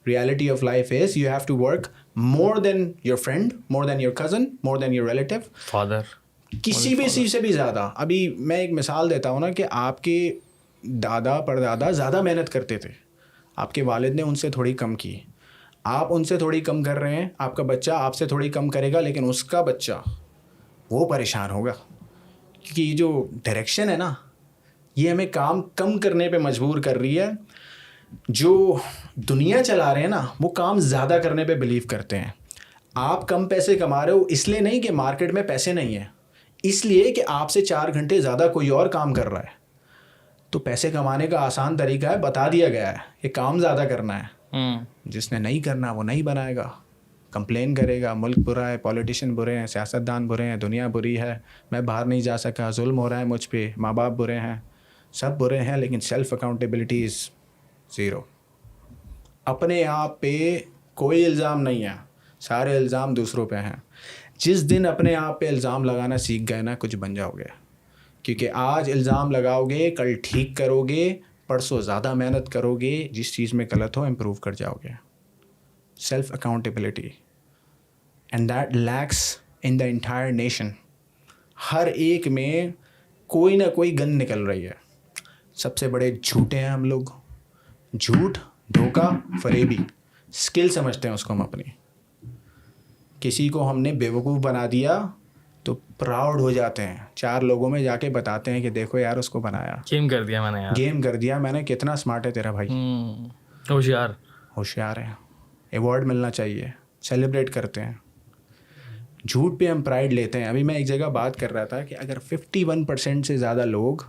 Reality of life is you have to work more than your friend, more than your cousin, more than your relative, father, کسی بھی چیز سے بھی زیادہ. ابھی میں ایک مثال دیتا ہوں نا, کہ آپ کے دادا پردادا زیادہ محنت کرتے تھے, آپ کے والد نے ان سے تھوڑی کم کی. آپ ان سے تھوڑی کم کر رہے ہیں, آپ کا بچہ آپ سے تھوڑی کم کرے گا, لیکن اس کا بچہ وہ پریشان ہوگا. کیونکہ یہ جو ڈائریکشن ہے نا, یہ ہمیں کام کم کرنے پہ مجبور کر رہی ہے. جو دنیا چلا رہے ہیں نا, وہ کام زیادہ کرنے پہ بلیو کرتے ہیں. آپ کم پیسے کما رہے ہو اس لیے نہیں کہ مارکیٹ میں پیسے نہیں ہیں, اس لیے کہ آپ سے 4 گھنٹے زیادہ کوئی اور کام کر رہا ہے. تو پیسے کمانے کا آسان طریقہ ہے, بتا دیا گیا ہے, یہ کام زیادہ کرنا ہے. جس نے نہیں کرنا وہ نہیں بنائے گا, کمپلین کرے گا, ملک برا ہے, پولیٹیشین برے ہیں, سیاستدان برے ہیں, دنیا بری ہے, میں باہر نہیں جا سکا, ظلم ہو رہا ہے مجھ پہ, ماں باپ برے ہیں, سب برے ہیں, لیکن سیلف اکاؤنٹیبلٹی از 0. اپنے آپ پہ کوئی الزام نہیں ہے, سارے الزام دوسروں پہ ہیں. جس دن اپنے آپ پہ الزام لگانا سیکھ گئے نا, کچھ بن جاؤ گے. کیونکہ آج الزام لگاؤ گے, کل ٹھیک کرو گے, پرسوں زیادہ محنت کرو گے, جس چیز میں غلط ہو امپروو کر جاؤ گے. Self accountability, and that lacks in the entire nation. ہر ایک میں کوئی نہ کوئی گند نکل رہی ہے. سب سے بڑے جھوٹے ہیں ہم لوگ. جھوٹ, دھوکہ, فریبی, اسکل سمجھتے ہیں اس کو ہم اپنی. کسی کو ہم نے بیوقوف بنا دیا تو پراؤڈ ہو جاتے ہیں, 4 لوگوں میں جا کے بتاتے ہیں کہ دیکھو یار اس کو بنایا, گیم کر دیا میں نے یار, گیم کر دیا میں نے, کتنا اسمارٹ ہے تیرا بھائی, ہوشیار ہے, ایوارڈ ملنا چاہیے, سیلیبریٹ کرتے ہیں. جھوٹ پہ ہم پرائڈ لیتے ہیں. ابھی میں ایک جگہ بات کر رہا تھا کہ اگر 51% سے زیادہ لوگ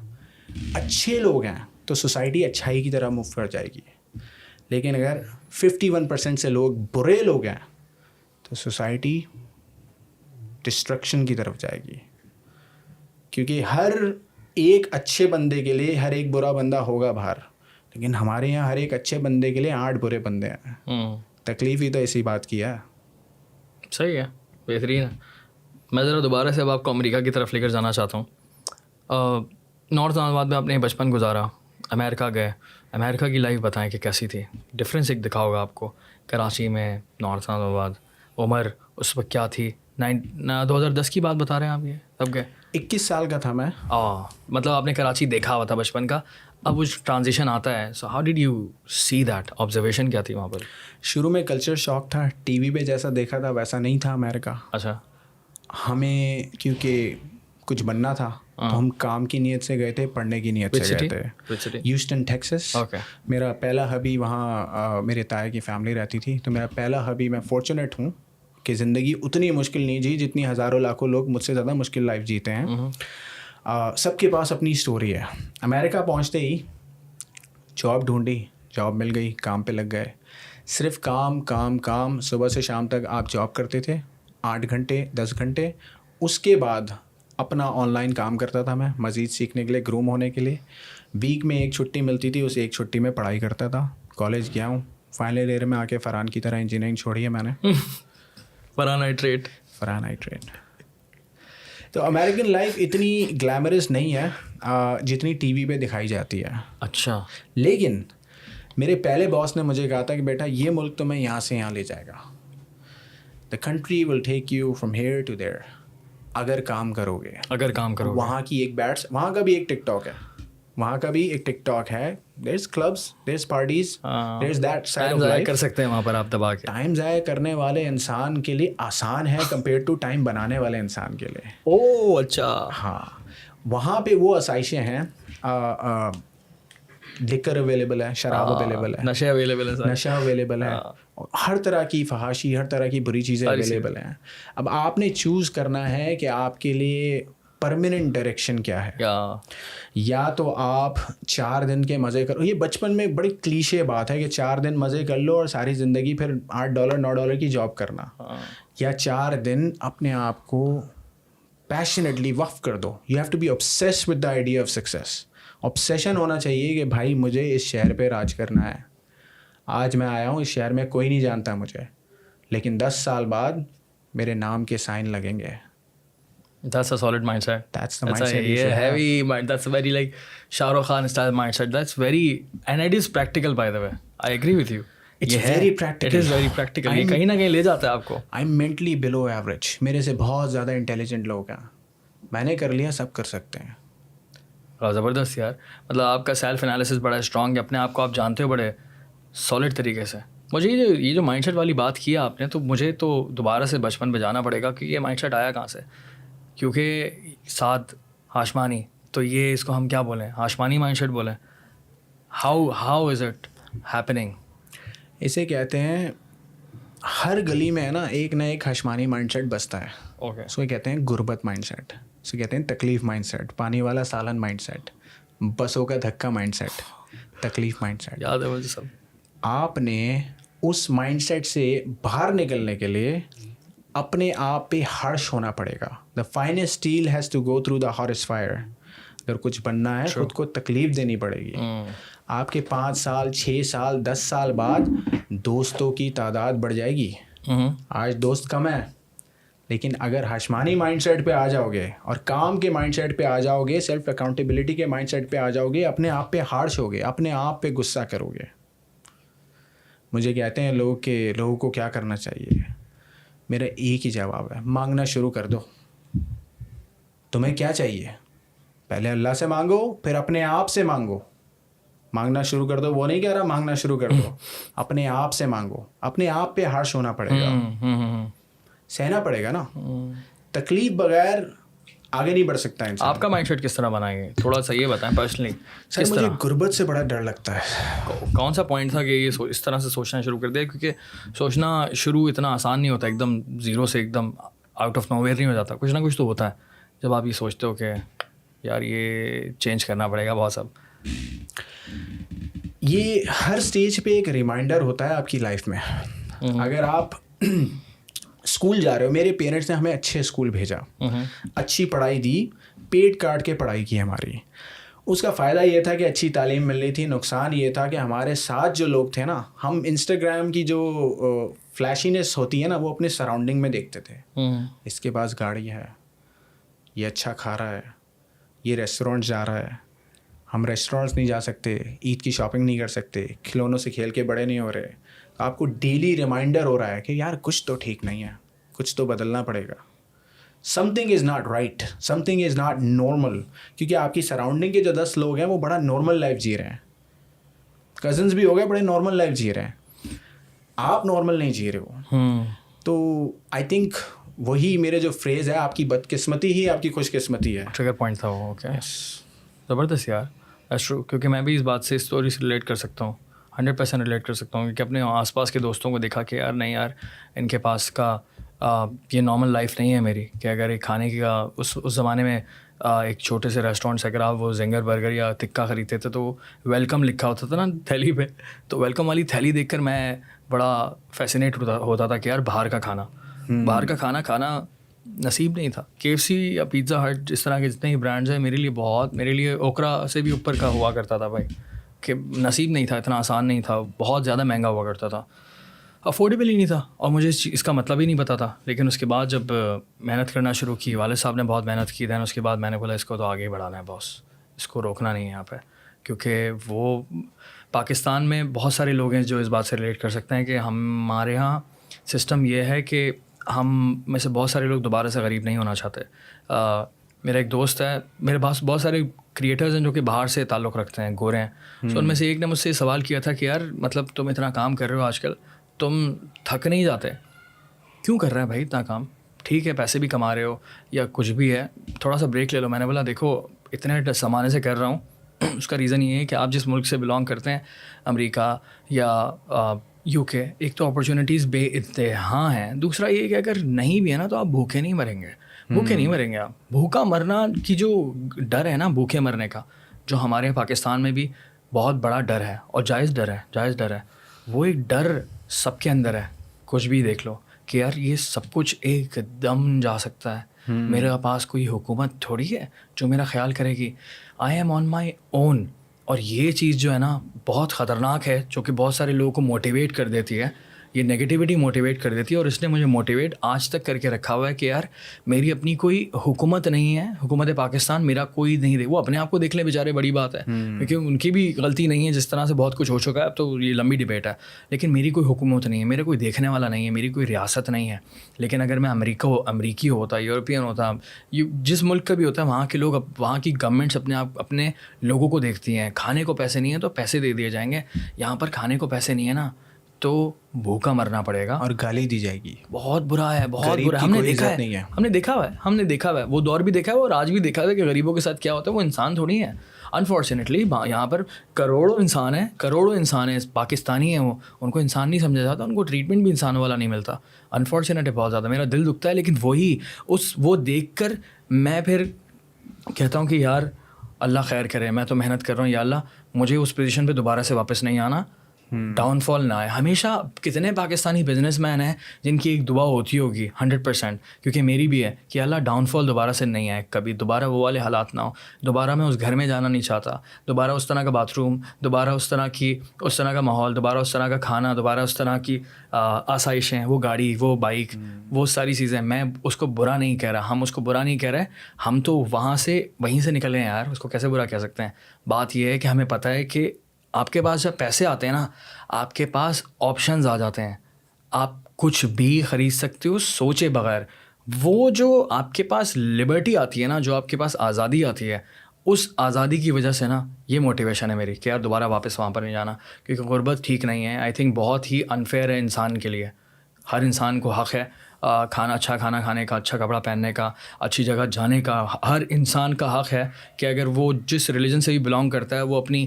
اچھے لوگ ہیں تو سوسائٹی اچھائی کی طرح موو کر جائے گی, لیکن اگر 51% سے لوگ برے لوگ ہیں تو سوسائٹی ڈسٹرکشن کی طرف جائے گی, کیونکہ ہر ایک اچھے بندے کے لیے ہر ایک برا بندہ ہوگا باہر, لیکن ہمارے یہاں ہر ایک اچھے بندے کے لیے 8 برے بندے ہیں. تکلیف ہی تو ایسی بات کی ہے. صحیح ہے, بہترین ہے. میں ذرا دوبارہ سے اب آپ کو امریکہ کی طرف لے کر جانا چاہتا ہوں. نارتھ اسلام آباد میں آپ نے بچپن گزارا, امریکہ گئے, امریکہ کی لائف بتائیں کہ کیسی تھی, ڈفرینس ایک دکھا ہوگا آپ کو کراچی میں, نارتھ اسلام آباد. عمر اس وقت کیا تھی؟ 2010 کی بات بتا رہے ہیں آپ, یہ تب گئے؟ 21 سال کا تھا میں. مطلب آپ نے کراچی دیکھا ہوا تھا بچپن کا, اب وہ ٹرانزیشن آتا ہے. So how did you see that, observation کیا تھی وہاں پر؟ شروع میں کلچر شاک تھا, ٹی وی پہ جیسا دیکھا تھا ویسا نہیں تھا امریکہ. اچھا. ہمیں کیونکہ کچھ بننا تھا تو ہم کام کی نیت سے گئے تھے, پڑھنے کی نیت سے گئے تھے. Houston Texas. میرا پہلا ہبی وہاں, میرے تایا کی فیملی رہتی تھی, تو میرا پہلا ہبی, میں فارچونیٹ ہوں کہ زندگی اتنی مشکل نہیں جی جتنی ہزاروں لاکھوں لوگ مجھ سے زیادہ مشکل لائف جیتے ہیں. سب کے پاس اپنی اسٹوری ہے. امریکہ پہنچتے ہی جاب ڈھونڈی, جاب مل گئی, کام پہ لگ گئے. صرف کام کام کام, صبح سے شام تک آپ جاب کرتے تھے 8 گھنٹے 10 گھنٹے. اس کے بعد اپنا آن لائن کام کرتا تھا میں, مزید سیکھنے کے لیے, گروم ہونے کے لیے. ویک میں 1 چھٹی ملتی تھی, اس 1 چھٹی میں پڑھائی کرتا تھا. کالج گیا ہوں, فائنل ایئر میں آ کے فرحان کی طرح انجینئرنگ چھوڑی ہے میں نے. فرحان نائٹریٹ. تو امریکن لائف اتنی گلیمرس نہیں ہے جتنی ٹی وی پہ دکھائی جاتی ہے. اچھا. لیکن میرے پہلے باس نے مجھے کہا تھا کہ بیٹا یہ ملک تمہیں یہاں سے یہاں لے جائے گا. The country will take you from here to there, اگر کام کرو گے. وہاں کی ایک وہاں کا بھی ایک ٹک ٹاک ہے, وہاں کا بھی ایک ٹک ٹاک ہے. There is clubs, there is parties, there is that side of life. کر سکتے ہیں وہاں پر آپ دبا کے. ٹائم ضائع کرنے والے انسان کے لیے آسان ہے کمپیئر ٹو ٹائم بنانے والے انسان کے لیے. اوہ اچھا. ہاں, وہاں پہ وہ آسائشیں ہیں, لکر اویلیبل ہے, شراب اویلیبل ہے, نشہ اویلیبل ہے, ہر طرح کی فحاشی, ہر طرح کی بری چیزیں اویلیبل ہیں. اب آپ نے چوز کرنا ہے کہ آپ کے لیے پرماننٹ ڈائریکشن کیا ہے. یا تو آپ 4 دن کے مزے کرو, یہ بچپن میں بڑی کلیشے بات ہے کہ 4 دن مزے کر لو اور ساری زندگی پھر $8 $9 کی جاب کرنا, یا 4 دن اپنے آپ کو پیشنیٹلی وقف کر دو. You have to be obsessed with the idea of success. obsession ہونا چاہیے کہ بھائی مجھے اس شہر پہ راج کرنا ہے. آج میں آیا ہوں اس شہر میں, کوئی نہیں جانتا مجھے, لیکن 10 سال بعد میرے نام کے سائن لگیں گے. That's a solid mindset. That's the mindset. Yeah, heavy mind. That's very like Shah Rukh Khan style mindset. That's very, and it is practical by the way. I agree with you. It's very practical. It is very practical. یہ کہیں نہ کہیں لے جاتا ہے آپ کو. I'm mentally below average. میرے سے بہت زیادہ انٹیلیجنٹ لوگ ہیں, میں نے کر لیا, سب کر سکتے ہیں. زبردست یار, مطلب آپ کا سیلف انالیسس بڑا اسٹرانگ ہے, اپنے آپ کو آپ جانتے ہو بڑے سالڈ طریقے سے. مجھے یہ جو مائنڈ سیٹ والی بات کی آپ نے, تو مجھے تو دوبارہ سے بچپن پہ جانا پڑے گا کہ یہ مائنڈ سیٹ آیا کہاں سے. کیونکہ سعد ہاشمانی, تو یہ اس کو ہم کیا بولیں, ہاشمانی مائنڈ سیٹ بولیں. How is it happening? اسے کہتے ہیں ہر گلی میں ہے نا ایک نہ ایک ہاشمانی مائنڈ سیٹ بستا ہے. اس کو کہتے ہیں غربت مائنڈ سیٹ, اسے کہتے ہیں تکلیف مائنڈ سیٹ, پانی والا سالن مائنڈ سیٹ, بسوں کا دھکا مائنڈ سیٹ, تکلیف مائنڈ سیٹ. یاد ہے مجھے سب. آپ نے اس مائنڈ سیٹ سے باہر نکلنے کے لیے اپنے آپ پہ ہرش ہونا پڑے گا. The finest steel has to go through the horse fire. اگر کچھ بننا ہے خود کو تکلیف دینی پڑے گی. آپ کے 5 سال 6 سال 10 سال بعد دوستوں کی تعداد بڑھ جائے گی. آج دوست کم ہے, لیکن اگر ہاشمانی مائنڈ سیٹ پہ آ جاؤ گے اور کام کے مائنڈ سیٹ پہ آ جاؤ گے, سیلف اکاؤنٹیبلٹی کے مائنڈ سیٹ پہ آ جاؤ گے, اپنے آپ پہ ہارش ہوگے, اپنے آپ پہ غصہ کرو گے. مجھے کہتے ہیں لوگ کہ لوگوں کو کیا کرنا چاہیے, میرا ایک ہی جواب ہے, مانگنا شروع کر دو. تمہیں کیا چاہیے پہلے اللہ سے مانگو, پھر اپنے آپ سے مانگو. مانگنا شروع کر دو, وہ نہیں کہہ رہا مانگنا شروع کر دو, اپنے آپ سے مانگو. اپنے آپ پہ ہارش ہونا پڑے گا, سہنا پڑے گا نا. تکلیف بغیر آگے نہیں بڑھ سکتا انسان. آپ کا مائنڈ سیٹ کس طرح بنائیں گے تھوڑا سا یہ بتائیں پرسنلی. سر مجھے غربت سے بڑا ڈر لگتا ہے. کون سا پوائنٹ تھا کہ یہ اس طرح سے سوچنا شروع کر دیا؟ کیونکہ سوچنا شروع اتنا آسان نہیں ہوتا, ایک دم زیرو سے ایک دم آؤٹ آف نو ویئر نہیں ہو جاتا. کچھ نہ کچھ تو ہوتا ہے جب آپ یہ سوچتے ہو کہ یار یہ چینج کرنا پڑے گا بہت سب. یہ ہر سٹیج پہ ایک ریمائنڈر ہوتا ہے آپ کی لائف میں. اگر آپ اسکول جا رہے ہو, میرے پیرنٹس نے ہمیں اچھے اسکول بھیجا, اچھی پڑھائی دی, پیٹ کاٹ کے پڑھائی کی ہماری. اس کا فائدہ یہ تھا کہ اچھی تعلیم مل رہی تھی. نقصان یہ تھا کہ ہمارے ساتھ جو لوگ تھے نا, ہم انسٹاگرام کی جو فلیشینس ہوتی ہے نا وہ اپنے سراؤنڈنگ میں دیکھتے تھے. اس کے پاس گاڑی ہے, یہ اچھا کھا رہا ہے, یہ ریسٹورینٹ جا رہا ہے, ہم ریسٹورینٹس نہیں جا سکتے, عید کی شاپنگ نہیں کر سکتے, کھلونوں سے کھیل کے بڑے نہیں ہو رہے. آپ کو ڈیلی ریمائنڈر ہو رہا ہے کہ یار کچھ تو ٹھیک نہیں ہے, کچھ تو بدلنا پڑے گا. Something is not right, something is not normal. کیونکہ آپ کی سراؤنڈنگ کے جو 10 لوگ ہیں وہ بڑا نارمل لائف جی رہے ہیں. کزنس بھی ہو گئے, بڑے نارمل لائف جی رہے ہیں, آپ نارمل نہیں جی رہے ہو. تو آئی تھنک وہی میرے جو فریز ہے, آپ کی بدقسمتی ہی آپ کی خوش قسمتی ہے. ٹریگر پوائنٹ تھا وہ. اوکے, زبردست یار. کیونکہ میں بھی اس بات سے اس اسٹوری سے ریلیٹ کر سکتا ہوں, 100% ریلیٹ کر سکتا ہوں. کیونکہ اپنے آس پاس کے دوستوں کو دیکھا کہ یار نہیں یار ان کے پاس کا یہ نارمل لائف نہیں ہے میری. کہ اگر ایک کھانے کا اس زمانے میں ایک چھوٹے سے ریسٹورینٹ سے اگر آپ وہ زنگر برگر یا تکا خریدتے تھے تو ویلکم لکھا ہوتا تھا نا تھیلی پہ. تو ویلکم والی تھیلی دیکھ کر میں بڑا فیسینیٹ ہوتا تھا کہ یار باہر کا کھانا کھانا نصیب نہیں تھا. KFC یا پیزا ہٹ اس طرح کے جتنے ہی برانڈز ہیں میرے لیے اوکرا سے بھی اوپر کا ہوا کرتا تھا بھائی. کہ نصیب نہیں تھا, اتنا آسان نہیں تھا, بہت زیادہ مہنگا ہوا کرتا تھا, افورڈیبل ہی نہیں تھا, اور مجھے اس کا مطلب ہی نہیں پتا تھا. لیکن اس کے بعد جب محنت کرنا شروع کی, والد صاحب نے بہت محنت کی, دین اس کے بعد میں نے بولا اس کو تو آگے ہی بڑھانا ہے باس, اس کو روکنا نہیں ہے یہاں پہ. کیونکہ وہ پاکستان میں بہت سارے لوگ ہیں جو اس بات سے ریلیٹ کر سکتے ہیں کہ ہمارے یہاں سسٹم یہ ہے کہ ہم میں سے بہت سارے لوگ دوبارہ سے غریب نہیں ہونا چاہتے. میرا ایک دوست ہے, میرے پاس بہت سارے کریٹرز ہیں جو کہ باہر سے تعلق رکھتے ہیں, گورے ہیں. سو ان میں سے ایک نے مجھ سے سوال کیا تھا کہ یار مطلب تم اتنا کام کر رہے ہو آج کل, تم تھک نہیں جاتے؟ کیوں کر رہے ہیں بھائی اتنا کام؟ ٹھیک ہے پیسے بھی کما رہے ہو یا کچھ بھی ہے, تھوڑا سا بریک لے لو. میں نے بولا دیکھو اتنے زمانے سے کر رہا ہوں, اس کا ریزن یہ ہے کہ آپ جس ملک سے بلانگ کرتے ہیں, امریکہ یا UK, ایک تو اپرچونیٹیز بے انتہا ہیں, دوسرا یہ کہ اگر نہیں بھی ہے نا تو آپ بھوکے نہیں مریں گے. آپ بھوکا مرنا کی جو ڈر ہے نا, بھوکے مرنے کا, جو ہمارے پاکستان میں بھی بہت بڑا ڈر ہے اور جائز ڈر ہے, وہ ایک ڈر سب کے اندر ہے. کچھ بھی دیکھ لو کہ یار یہ سب کچھ ایک دم جا سکتا ہے, میرے پاس کوئی حکومت تھوڑی ہے جو میرا خیال کرے گی. آئی ایم آن مائی اون. اور یہ چیز جو ہے نا بہت خطرناک ہے, جو کہ بہت سارے لوگوں کو موٹیویٹ کر دیتی ہے. یہ نگیٹیوٹی موٹیویٹ کر دیتی ہے, اور اس نے مجھے موٹیویٹ آج تک کر کے رکھا ہوا ہے کہ یار میری اپنی کوئی حکومت نہیں ہے, حکومت پاکستان میرا کوئی نہیں دے. وہ اپنے آپ کو دیکھ لیں بیچارے, بڑی بات ہے, کیونکہ ان کی بھی غلطی نہیں ہے. جس طرح سے بہت کچھ ہو چکا ہے, اب تو یہ لمبی ڈبیٹ ہے, لیکن میری کوئی حکومت نہیں ہے, میرا کوئی دیکھنے والا نہیں ہے, میری کوئی ریاست نہیں ہے. لیکن اگر میں امریکی ہوتا, یورپین ہوتا, جس ملک کا بھی ہوتا ہے, وہاں کے لوگ, وہاں کی گورنمنٹس اپنے لوگوں کو دیکھتی ہیں. کھانے کو پیسے نہیں ہیں تو پیسے دے دیے جائیں گے. یہاں پر کھانے کو پیسے نہیں ہے نا تو بھوکا مرنا پڑے گا اور گالی دی جائے گی. بہت برا ہے, بہت برا. ہم نے دیکھا ہوا ہے, وہ دور بھی دیکھا ہے اور آج بھی دیکھا ہے کہ غریبوں کے ساتھ کیا ہوتا ہے. وہ انسان تھوڑی ہیں, انفارچونیٹلی یہاں پر کروڑوں انسان ہیں, پاکستانی ہیں, وہ ان کو انسان نہیں سمجھا جاتا, ان کو ٹریٹمنٹ بھی انسانوں والا نہیں ملتا. انفارچونیٹ ہے بہت زیادہ, میرا دل دکھتا ہے. لیکن وہ دیکھ کر میں پھر کہتا ہوں کہ یار اللہ خیر کرے, میں تو محنت کر رہا ہوں, یا اللہ مجھے اس پوزیشن پہ دوبارہ سے واپس نہیں آنا, ڈاؤن فال نہ آئے. ہمیشہ کتنے پاکستانی بزنس مین ہیں جن کی ایک دعا ہوتی ہوگی 100%, کیونکہ میری بھی ہے کہ اللہ ڈاؤن فال دوبارہ سے نہیں آئے, کبھی دوبارہ وہ والے حالات نہ ہو. دوبارہ میں اس گھر میں جانا نہیں چاہتا, دوبارہ اس طرح کا باتھ روم, دوبارہ اس طرح کا ماحول, دوبارہ اس طرح کا کھانا, دوبارہ اس طرح کی آسائشیں, وہ گاڑی, وہ بائک, وہ ساری چیزیں. میں اس کو برا نہیں کہہ رہا, ہم اس کو برا نہیں کہہ رہے, ہم تو وہیں سے نکلے ہیں یار, اس کو کیسے برا کہہ سکتے ہیں. بات یہ ہے کہ ہمیں پتہ ہے کہ آپ کے پاس جب پیسے آتے ہیں نا, آپ کے پاس آپشنز آ جاتے ہیں, آپ کچھ بھی خرید سکتے ہو سوچے بغیر. وہ جو آپ کے پاس لبرٹی آتی ہے نا, جو آپ کے پاس آزادی آتی ہے, اس آزادی کی وجہ سے نا یہ موٹیویشن ہے میری کہ یار دوبارہ واپس وہاں پر نہیں جانا. کیونکہ غربت ٹھیک نہیں ہے, آئی تھنک بہت ہی انفیئر ہے انسان کے لیے. ہر انسان کو حق ہے کھانا اچھا کھانا کھانے کا, اچھا کپڑا پہننے کا, اچھی جگہ جانے کا. ہر انسان کا حق ہے کہ اگر وہ جس ریلیجن سے بھی بلانگ کرتا ہے وہ اپنی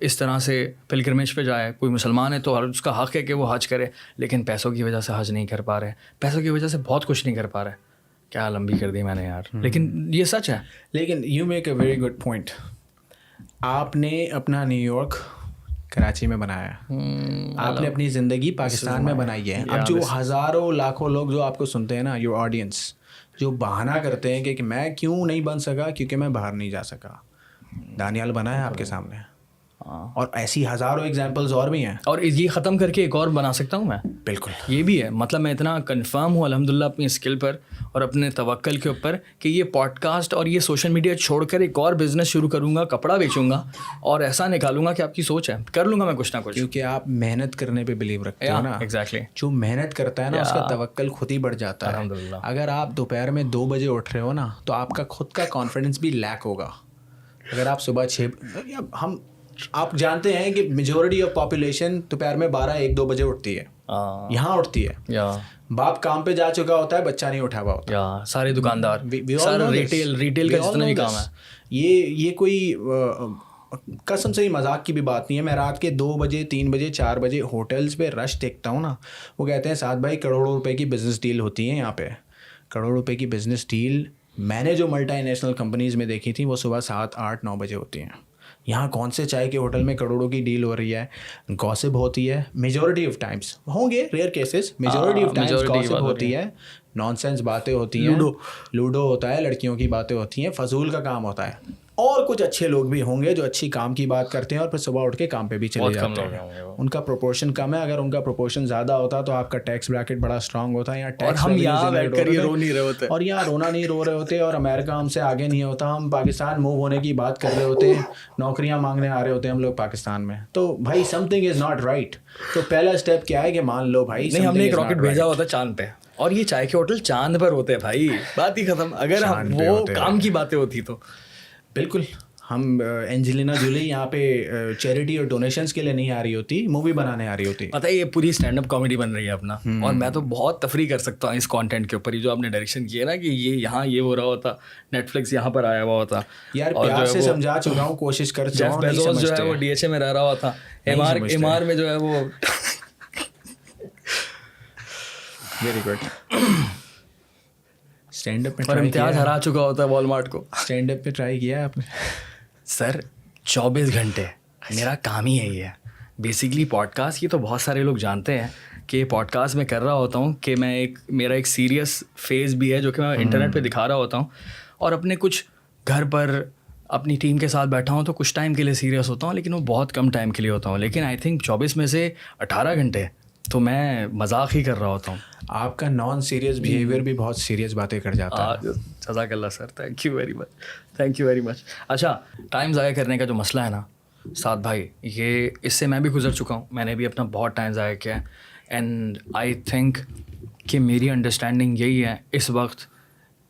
اس طرح سے پلگرمیج پہ جائے. کوئی مسلمان ہے تو اس کا حق ہے کہ وہ حج کرے, لیکن پیسوں کی وجہ سے حج نہیں کر پا رہے, پیسوں کی وجہ سے بہت کچھ نہیں کر پا رہے. کیا لمبی کر دی میں نے یار, لیکن یہ سچ ہے. لیکن you make a very good point. آپ نے اپنا نیو یارک کراچی میں بنایا, آپ نے اپنی زندگی پاکستان میں بنائی ہے. اب جو ہزاروں لاکھوں لوگ جو آپ کو سنتے ہیں نا, یور آڈینس, جو بہانہ کرتے ہیں کہ میں کیوں نہیں بن سکا, کیونکہ میں باہر نہیں جا سکا. دانیال بنا ہے آپ کے سامنے, اور ایسی ہزاروں ایگزامپلز اور بھی ہیں. اور یہ ختم کر کے ایک اور بنا سکتا ہوں میں. بالکل, یہ بھی ہے. مطلب میں اتنا کنفرم ہوں الحمدللہ اپنی اسکل پر اور اپنے توکل کے اوپر کہ یہ پوڈ کاسٹ اور یہ سوشل میڈیا چھوڑ کر ایک اور بزنس شروع کروں گا, کپڑا بیچوں گا اور ایسا نکالوں گا کہ آپ کی سوچ ہے, کر لوں گا میں کچھ نہ کچھ. کیونکہ آپ محنت کرنے پہ بلیو رکھتے ہو نا. ایگزیکٹلی, جو محنت کرتا ہے نا اس کا توکل خود ہی بڑھ جاتا ہے. الحمدللہ. اگر آپ دوپہر میں 2 بجے اٹھ رہے ہو نا تو آپ کا خود کا کانفیڈنس بھی لیک ہوگا. اگر آپ صبح 6 آپ جانتے ہیں کہ میجورٹی آف پاپولیشن دوپہر میں 12-1-2 بجے اٹھتی ہے, یہاں اٹھتی ہے. باپ کام پہ جا چکا ہوتا ہے, بچہ نہیں اٹھا ہوا ہوتا. سارے دکاندار, سارا ریٹیل کا جتنا بھی کام ہے. یہ کوئی قسم سے ہی مذاق کی بھی بات نہیں ہے. میں رات کے 2 بجے 3 بجے 4 بجے ہوٹلز پہ رش دیکھتا ہوں نا, وہ کہتے ہیں سعد بھائی کروڑوں روپے کی بزنس ڈیل ہوتی ہیں یہاں پہ. کروڑوں روپے کی بزنس ڈیل میں نے جو ملٹی نیشنل کمپنیز میں دیکھی تھی وہ صبح 7-8-9 بجے ہوتی ہیں. یہاں کون سے چائے کے ہوٹل میں کروڑوں کی ڈیل ہو رہی ہے؟ گاسپ ہوتی ہے میجورٹی آف ٹائمس, ہوں گے rare cases, majority of Times گاسپ ہوتی ہے, نان سینس باتیں ہوتی ہیں, لوڈو ہوتا ہے, لڑکیوں کی باتیں ہوتی ہیں, فضول کا کام ہوتا ہے. اور کچھ اچھے لوگ بھی ہوں گے جو اچھی کام کی بات کرتے ہیں اور پھر صبح اٹھ کے کام پہ بھی چلے جاتے ہیں. ان کا پروپورشن کم ہے. اگر ان کا پروپورشن زیادہ ہوتا تو آپ کا ٹیکس بریکٹ بڑا اسٹرانگ ہوتا ہے. یہاں ٹیکس اور یہاں رونا نہیں رو رہے ہوتے, اور امریکہ ہم سے آگے نہیں ہوتا. ہم پاکستان موو ہونے کی بات کر رہے ہوتے ہیں, نوکریاں مانگنے آ رہے ہوتے ہیں ہم لوگ پاکستان میں. تو بھائی some thing is not right. تو پہلا اسٹیپ کیا ہے کہ مان لو بھائی نہیں, ہم نے ایک راکٹ بھیجا ہوتا چاند پہ, اور یہ چائے کے ہوٹل چاند پر ہوتے ہیں بھائی, بات ہی ختم. اگر وہ کام کی باتیں ہوتی تو بالکل. ہم اینجلینا جولی یہاں پہ چیریٹی اور ڈونیشنس کے لیے نہیں آ رہی ہوتی, مووی بنانے آ رہی ہوتی. پتہ ہے یہ پوری اسٹینڈ اپ کامیڈی بن رہی ہے اپنا, اور میں تو بہت تفریح کر سکتا ہوں اس کانٹینٹ کے اوپر. یہ جو آپ نے ڈائریکشن کیا نا کہ یہ یہاں یہ ہو رہا ہوتا, نیٹ فلکس یہاں پر آیا ہوا ہوتا. یار پیار سے سمجھا چکا ہوں, کوشش کر چکا ہوں. جیف بیزوس جو ہے وہ DHA میں رہ رہا ہوا تھا, MR میں جو ہے وہ ویری گڈ اسٹینڈ اپ پر امتیاز ہرا چکا ہوتا ہے والمارٹ کو. اسٹینڈ اپ پہ ٹرائی کیا ہے آپ نے؟ سر 24 گھنٹے میرا کام ہی یہی ہے بیسکلی. پوڈ کاسٹ یہ تو بہت سارے لوگ جانتے ہیں کہ پوڈ کاسٹ میں کر رہا ہوتا ہوں کہ میں میرا ایک سیریس فیز بھی ہے جو کہ میں انٹرنیٹ پہ دکھا رہا ہوتا ہوں, اور اپنے کچھ گھر پر اپنی ٹیم کے ساتھ بیٹھا ہوں تو کچھ ٹائم کے لیے سیریس ہوتا ہوں, لیکن وہ بہت کم ٹائم کے لیے ہوتا ہوں. لیکن آئی تھنک 24 میں سے 18 گھنٹے تو میں مذاق ہی کر رہا ہوتا ہوں. آپ کا نان سیریس بیہیویئر بھی بہت سیریس باتیں کر جاتا ہے. جزاک اللہ sir, thank you very much, thank you very much. اچھا, ٹائم ضائع کرنے کا جو مسئلہ ہے نا سعد بھائی, یہ اس سے میں بھی گزر چکا ہوں. میں نے بھی اپنا بہت ٹائم ضائع کیا ہے, اینڈ آئی تھنک کہ میری انڈرسٹینڈنگ یہی ہے اس وقت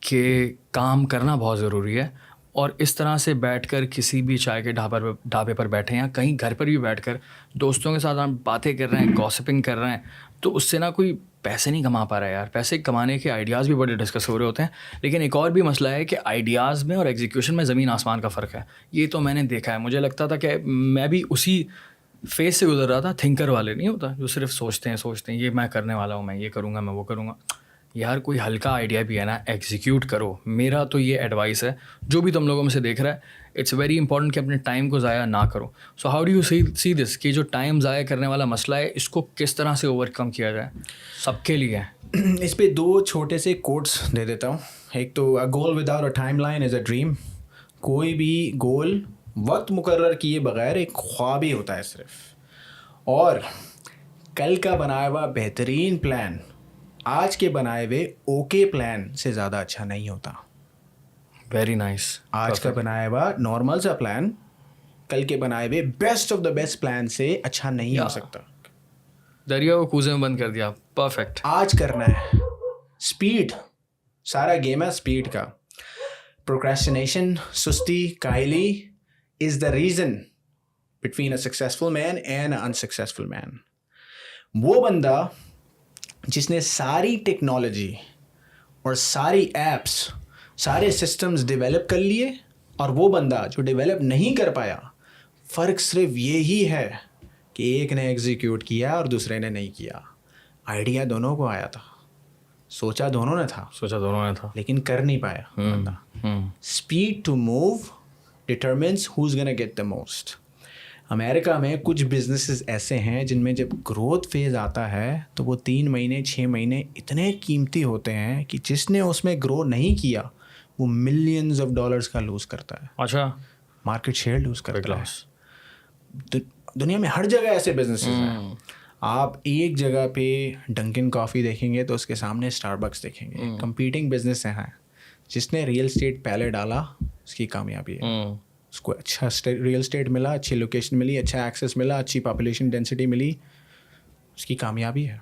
کہ کام کرنا بہت ضروری ہے. اور اس طرح سے بیٹھ کر کسی بھی چائے کے ڈھابے پر بیٹھے یا کہیں گھر پر بھی بیٹھ کر دوستوں کے ساتھ ہم باتیں کر رہے ہیں, گاسپنگ کر رہے ہیں, تو اس سے نا کوئی پیسے نہیں کما پا رہا ہے یار. پیسے کمانے کے آئیڈیاز بھی بڑے ڈسکس ہو رہے ہوتے ہیں, لیکن ایک اور بھی مسئلہ ہے کہ آئیڈیاز میں اور ایگزیکیوشن میں زمین آسمان کا فرق ہے. یہ تو میں نے دیکھا ہے. مجھے لگتا تھا کہ میں بھی اسی فیز سے گزر رہا تھا. تھنکر والے نہیں ہوتا جو صرف سوچتے ہیں یہ میں کرنے والا ہوں, میں یہ کروں گا, میں وہ کروں گا. یار کوئی ہلکا آئیڈیا بھی ہے نا, ایگزیکیوٹ کرو. میرا تو یہ ایڈوائس ہے جو بھی تم لوگوں میں سے دیکھ رہا ہے, اٹس ویری امپورٹنٹ کہ اپنے ٹائم کو ضائع نہ کرو. سو ہاؤ ڈو یو سی دس کہ جو ٹائم ضائع کرنے والا مسئلہ ہے اس کو کس طرح سے اوور کم کیا جائے سب کے لیے؟ اس پہ 2 چھوٹے سے کوٹس دے دیتا ہوں. ایک تو a goal without a timeline is a dream. کوئی بھی گول وقت مقرر کیے بغیر ایک خواب ہی ہوتا ہے صرف. اور کل کا بنایا ہوا بہترین پلان آج کے بنائے ہوئے اوکے پلان سے زیادہ اچھا نہیں ہوتا. Very nice. آج کا بنایا ہوا نارمل سا پلان کل کے بنائے ہوئے best of the best plan سے اچھا نہیں ہو سکتا. دریا کو کوزے میں بند کر دیا. پرفیکٹ. آج کرنا ہے اسپیڈ. سارا گیم ہے اسپیڈ کا. پروکریسٹینیشن, سستی, کاہلی is the reason between a successful man and an unsuccessful man. وہ بندہ جس نے ساری ٹیکنالوجی اور ساری ایپس سارے سسٹمز ڈیولپ کر لیے, اور وہ بندہ جو ڈیولپ نہیں کر پایا, فرق صرف یہی ہے کہ ایک نے ایگزیکیوٹ کیا اور دوسرے نے نہیں کیا. آئیڈیا دونوں کو آیا تھا, سوچا دونوں نے تھا, لیکن کر نہیں پایا بندہ. Speed to move determines who's gonna get the most. America میں کچھ بزنسز ایسے ہیں جن میں جب گروتھ فیز آتا ہے تو وہ 3 مہینے 6 مہینے اتنے قیمتی ہوتے ہیں کہ جس نے اس میں گرو نہیں کیا وہ ملینز آف ڈالرز کا لوز کرتا ہے. اچھا, مارکیٹ شیئر لوز کرتا ہے. دنیا میں ہر جگہ ایسے بزنسز ہیں. آپ ایک جگہ پہ ڈنکن کافی دیکھیں گے تو اس کے سامنے اسٹار بکس دیکھیں گے. کمپیٹنگ بزنس ہیں. جس نے ریئل اسٹیٹ پہلے ڈالا اس کی کامیابی ہے. اس کو اچھا ریئل اسٹیٹ ملا, اچھی لوکیشن ملی, اچھا ایکسیس ملا, اچھی پاپولیشن ڈینسٹی ملی, اس کی کامیابی ہے.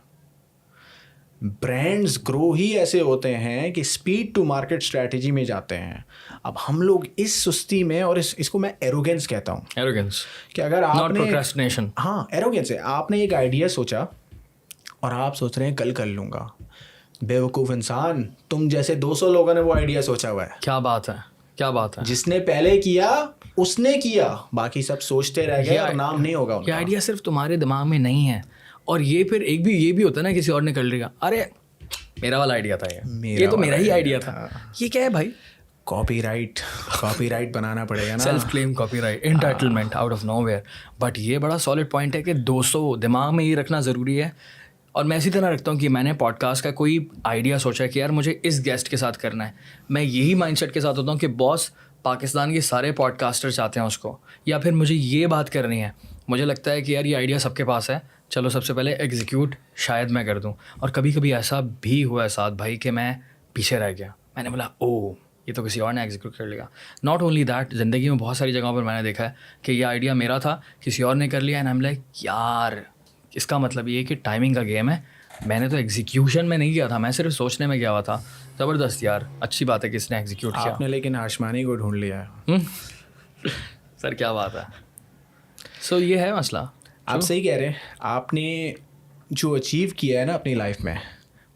برانڈز گرو ہی ایسے ہوتے ہیں کہ اسپیڈ ٹو مارکیٹ اسٹریٹجی میں جاتے ہیں. اب ہم لوگ اس سستی میں, اور اس کو میں ایروگینس کہتا ہوں. ایروگینس کہ اگر آپ نے, ہاں ایروگینس ہے. آپ نے ایک آئیڈیا سوچا اور آپ سوچ رہے ہیں کل کر لوں گا. بیوقوف انسان, تم جیسے 200 لوگوں نے وہ آئیڈیا سوچا ہوا ہے. کیا بات ہے. جس نے پہلے کیا اس نے کیا, باقی سب سوچتے رہ گئے اور نام نہیں ہوگا ان کا. یہ آئیڈیا صرف تمہارے دماغ میں نہیں ہے. اور یہ پھر یہ بھی ہوتا ہے نا, کسی اور نے کر لیا, ارے میرا والا آئیڈیا تھا, یہ تو میرا ہی آئیڈیا تھا. یہ کیا ہے بھائی؟ کاپی رائٹ بنانا پڑے گا نا. Self claim copyright, entitlement out of nowhere. But یہ بڑا سالڈ پوائنٹ ہے کہ 200 دماغ میں یہ رکھنا ضروری ہے. اور میں اسی طرح رکھتا ہوں کہ میں نے پوڈ کاسٹ کا کوئی آئیڈیا سوچا کہ یار مجھے اس گیسٹ کے ساتھ کرنا ہے, میں یہی مائنڈ سیٹ کے ساتھ ہوتا ہوں کہ باس پاکستان کے سارے پوڈ کاسٹر چاہتے ہیں اس کو, یا پھر مجھے یہ بات کرنی ہے, مجھے لگتا ہے کہ یار یہ آئیڈیا سب کے پاس ہے, چلو سب سے پہلے ایگزیکیوٹ شاید میں کر دوں. اور کبھی کبھی ایسا بھی ہوا ہے ساتھ بھائی کہ میں پیچھے رہ گیا, میں نے بولا او یہ تو کسی اور نے ایگزیکیوٹ کر لیا. ناٹ اونلی دیٹ, زندگی میں بہت ساری جگہوں پر میں نے دیکھا ہے کہ یہ آئیڈیا میرا تھا, کسی اور نے کر لیا, اینڈ آئی ایم لائک یار اس کا مطلب یہ کہ ٹائمنگ کا گیم ہے. میں نے تو ایگزیکیوشن میں نہیں کیا تھا, میں صرف سوچنے میں گیا ہوا تھا. زبردست یار, اچھی بات ہے کہ اس نے ایگزیکیوٹ کیا. آپ نے لیکن آشمانی کو ڈھونڈ لیا ہے. سر کیا بات ہے. سو یہ ہے مسئلہ. آپ صحیح کہہ رہے ہیں. آپ نے جو اچیو کیا ہے نا اپنی لائف میں,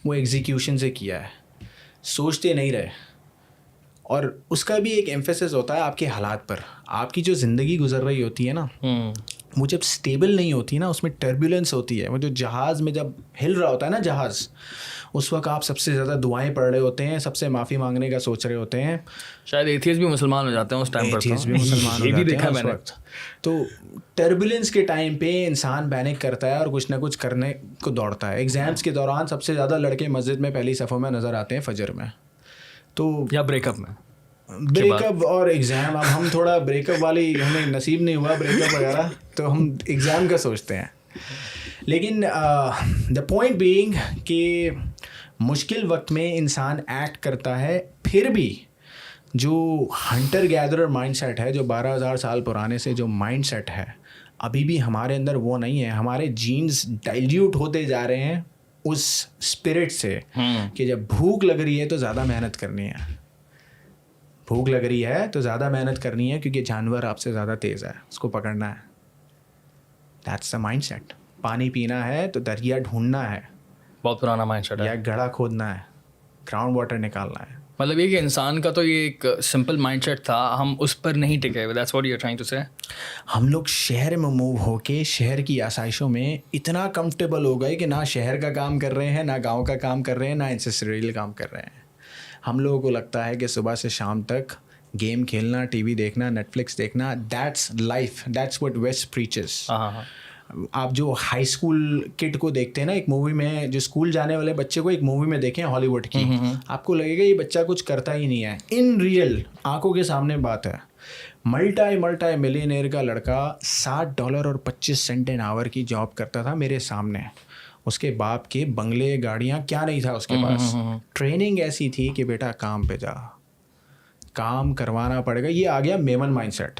وہ ایگزیکیوشن سے کیا ہے, سوچتے نہیں رہے. اور اس کا بھی ایک ایمفیسس ہوتا ہے آپ کے حالات پر. آپ کی جو زندگی گزر رہی ہوتی ہے نا, وہ جب اسٹیبل نہیں ہوتی نا, اس میں ٹربیولنس ہوتی ہے. وہ جو جہاز میں جب ہل رہا ہوتا ہے نا جہاز, اس وقت آپ سب سے زیادہ دعائیں پڑھ رہے ہوتے ہیں, سب سے معافی مانگنے کا سوچ رہے ہوتے ہیں. شاید ایتھیسٹ بھی مسلمان ہو جاتے ہیں اس ٹائم پر. ایتھیسٹ بھی مسلمان ہو جاتے ہیں اس وقت. تو ٹربیولنس کے ٹائم پہ انسان پینک کرتا ہے اور کچھ نہ کچھ کرنے کو دوڑتا ہے. ایگزامس کے دوران سب سے زیادہ لڑکے مسجد میں پہلی صفوں میں نظر آتے ہیں فجر میں, تو یا بریک اپ میں. بریک اپ اور ایگزام, اب ہم تھوڑا بریک اپ والی ہمیں نصیب نہیں ہوا بریک اپ وغیرہ, تو ہم ایگزام کا سوچتے ہیں. لیکن دا پوائنٹ بینگ کہ مشکل وقت میں انسان ایکٹ کرتا ہے. پھر بھی جو ہنٹر گیدرر مائنڈ سیٹ ہے, جو 12,000 سال پرانے سے جو مائنڈ سیٹ ہے, ابھی بھی ہمارے اندر وہ نہیں ہے. ہمارے جینز ڈائلیوٹ ہوتے جا رہے ہیں اس اسپرٹ سے کہ جب بھوک لگ رہی ہے تو زیادہ محنت کرنی ہے. بھوک لگ رہی ہے تو زیادہ محنت کرنی ہے کیونکہ جانور آپ سے زیادہ تیز ہے, اس کو پکڑنا ہے. That's the mindset. پانی پینا ہے تو دریا ڈھونڈنا ہے, بہت پرانا مائنڈ سیٹ ہے. یا گڑھا کھودنا ہے, گراؤنڈ واٹر نکالنا ہے. مطلب یہ کہ انسان کا تو یہ ایک سمپل مائنڈ سیٹ تھا, ہم اس پر نہیں ٹکے. That's what you are trying to say. ہم لوگ شہر میں موو ہو کے شہر کی آسائشوں میں اتنا کمفرٹیبل ہو گئے کہ نہ شہر کا کام کر رہے ہیں, نہ گاؤں کا کام کر رہے ہیں, نہ انسسٹریل کام کر رہے ہیں. ہم لوگوں کو لگتا ہے کہ صبح سے شام تک گیم کھیلنا, ٹی وی دیکھنا, نیٹ فلکس دیکھنا, that's life, that's what west preaches. آپ جو ہائی اسکول کڈ کو دیکھتے ہیں نا ایک مووی میں, جو اسکول جانے والے بچے کو ایک مووی میں دیکھیں ہالی ووڈ کی, آپ کو لگے گا یہ بچہ کچھ کرتا ہی نہیں ہے. ان ریئل آنکھوں کے سامنے بات ہے. ملٹائی ملینئر کا لڑکا $60 اور 25 سینٹ این آور کی جاب کرتا تھا میرے سامنے. اس کے باپ کے بنگلے, گاڑیاں کیا نہیں تھا اس کے پاس. ٹریننگ ایسی تھی کہ بیٹا کام پہ جا, کام کروانا پڑے گا. یہ آ گیا میمن مائنڈ سیٹ.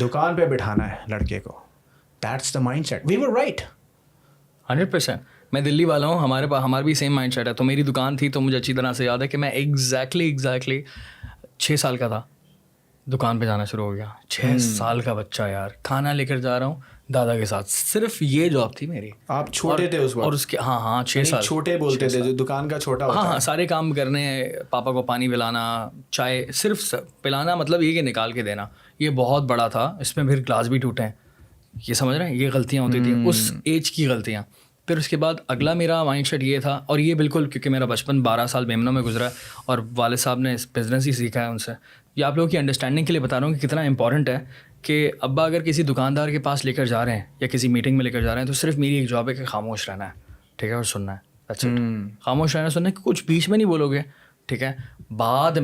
دکان پہ بٹھانا ہے لڑکے کو. That's the mindset. We were right 100%. میں دلی والا ہوں, ہمارے بھی سیم مائنڈ سیٹ ہے. تو میری دکان تھی, تو مجھے اچھی طرح سے یاد ہے کہ میں ایگزیکٹلی 6 سال کا تھا, دکان پہ جانا شروع ہو گیا. 6 سال کا بچہ یار, کھانا لے کر جا رہا ہوں, دادا کے ساتھ. صرف یہ جاب تھی میری. آپ چھوٹے تھے اس وقت؟ اور اس کے ہاں 6 سال. چھوٹے بولتے تھے جو دکان کا چھوٹا ہوتا ہے. ہاں سارے کام کرنے, پاپا کو پانی پلانا, چائے صرف پلانا, مطلب یہ کہ نکال کے دینا. یہ بہت بڑا تھا, اس میں پھر گلاس بھی ٹوٹے ہیں, یہ سمجھ رہے ہیں, یہ غلطیاں ہوتی تھیں اس ایج کی غلطیاں. پھر اس کے بعد اگلا میرا مائنڈ سیٹ یہ تھا, اور یہ بالکل کیونکہ میرا بچپن 12 سال میمنوں میں گزرا ہے اور والد صاحب نے بزنس ہی سیکھا ہے ان سے. یہ آپ لوگوں کی انڈرسٹینڈنگ کے لیے بتا رہا ہوں کہ کتنا امپورٹنٹ ہے کہ ابا اگر کسی دکاندار کے پاس لے کر جا رہے ہیں یا کسی میٹنگ میں لے کر جا رہے ہیں تو صرف میری ایک جاب ہے کہ خاموش رہنا ہے, ٹھیک ہے, اور سننا ہے. خاموش رہنا, سننا ہے, کچھ بیچ میں نہیں بولو گے, ٹھیک ہے. بعد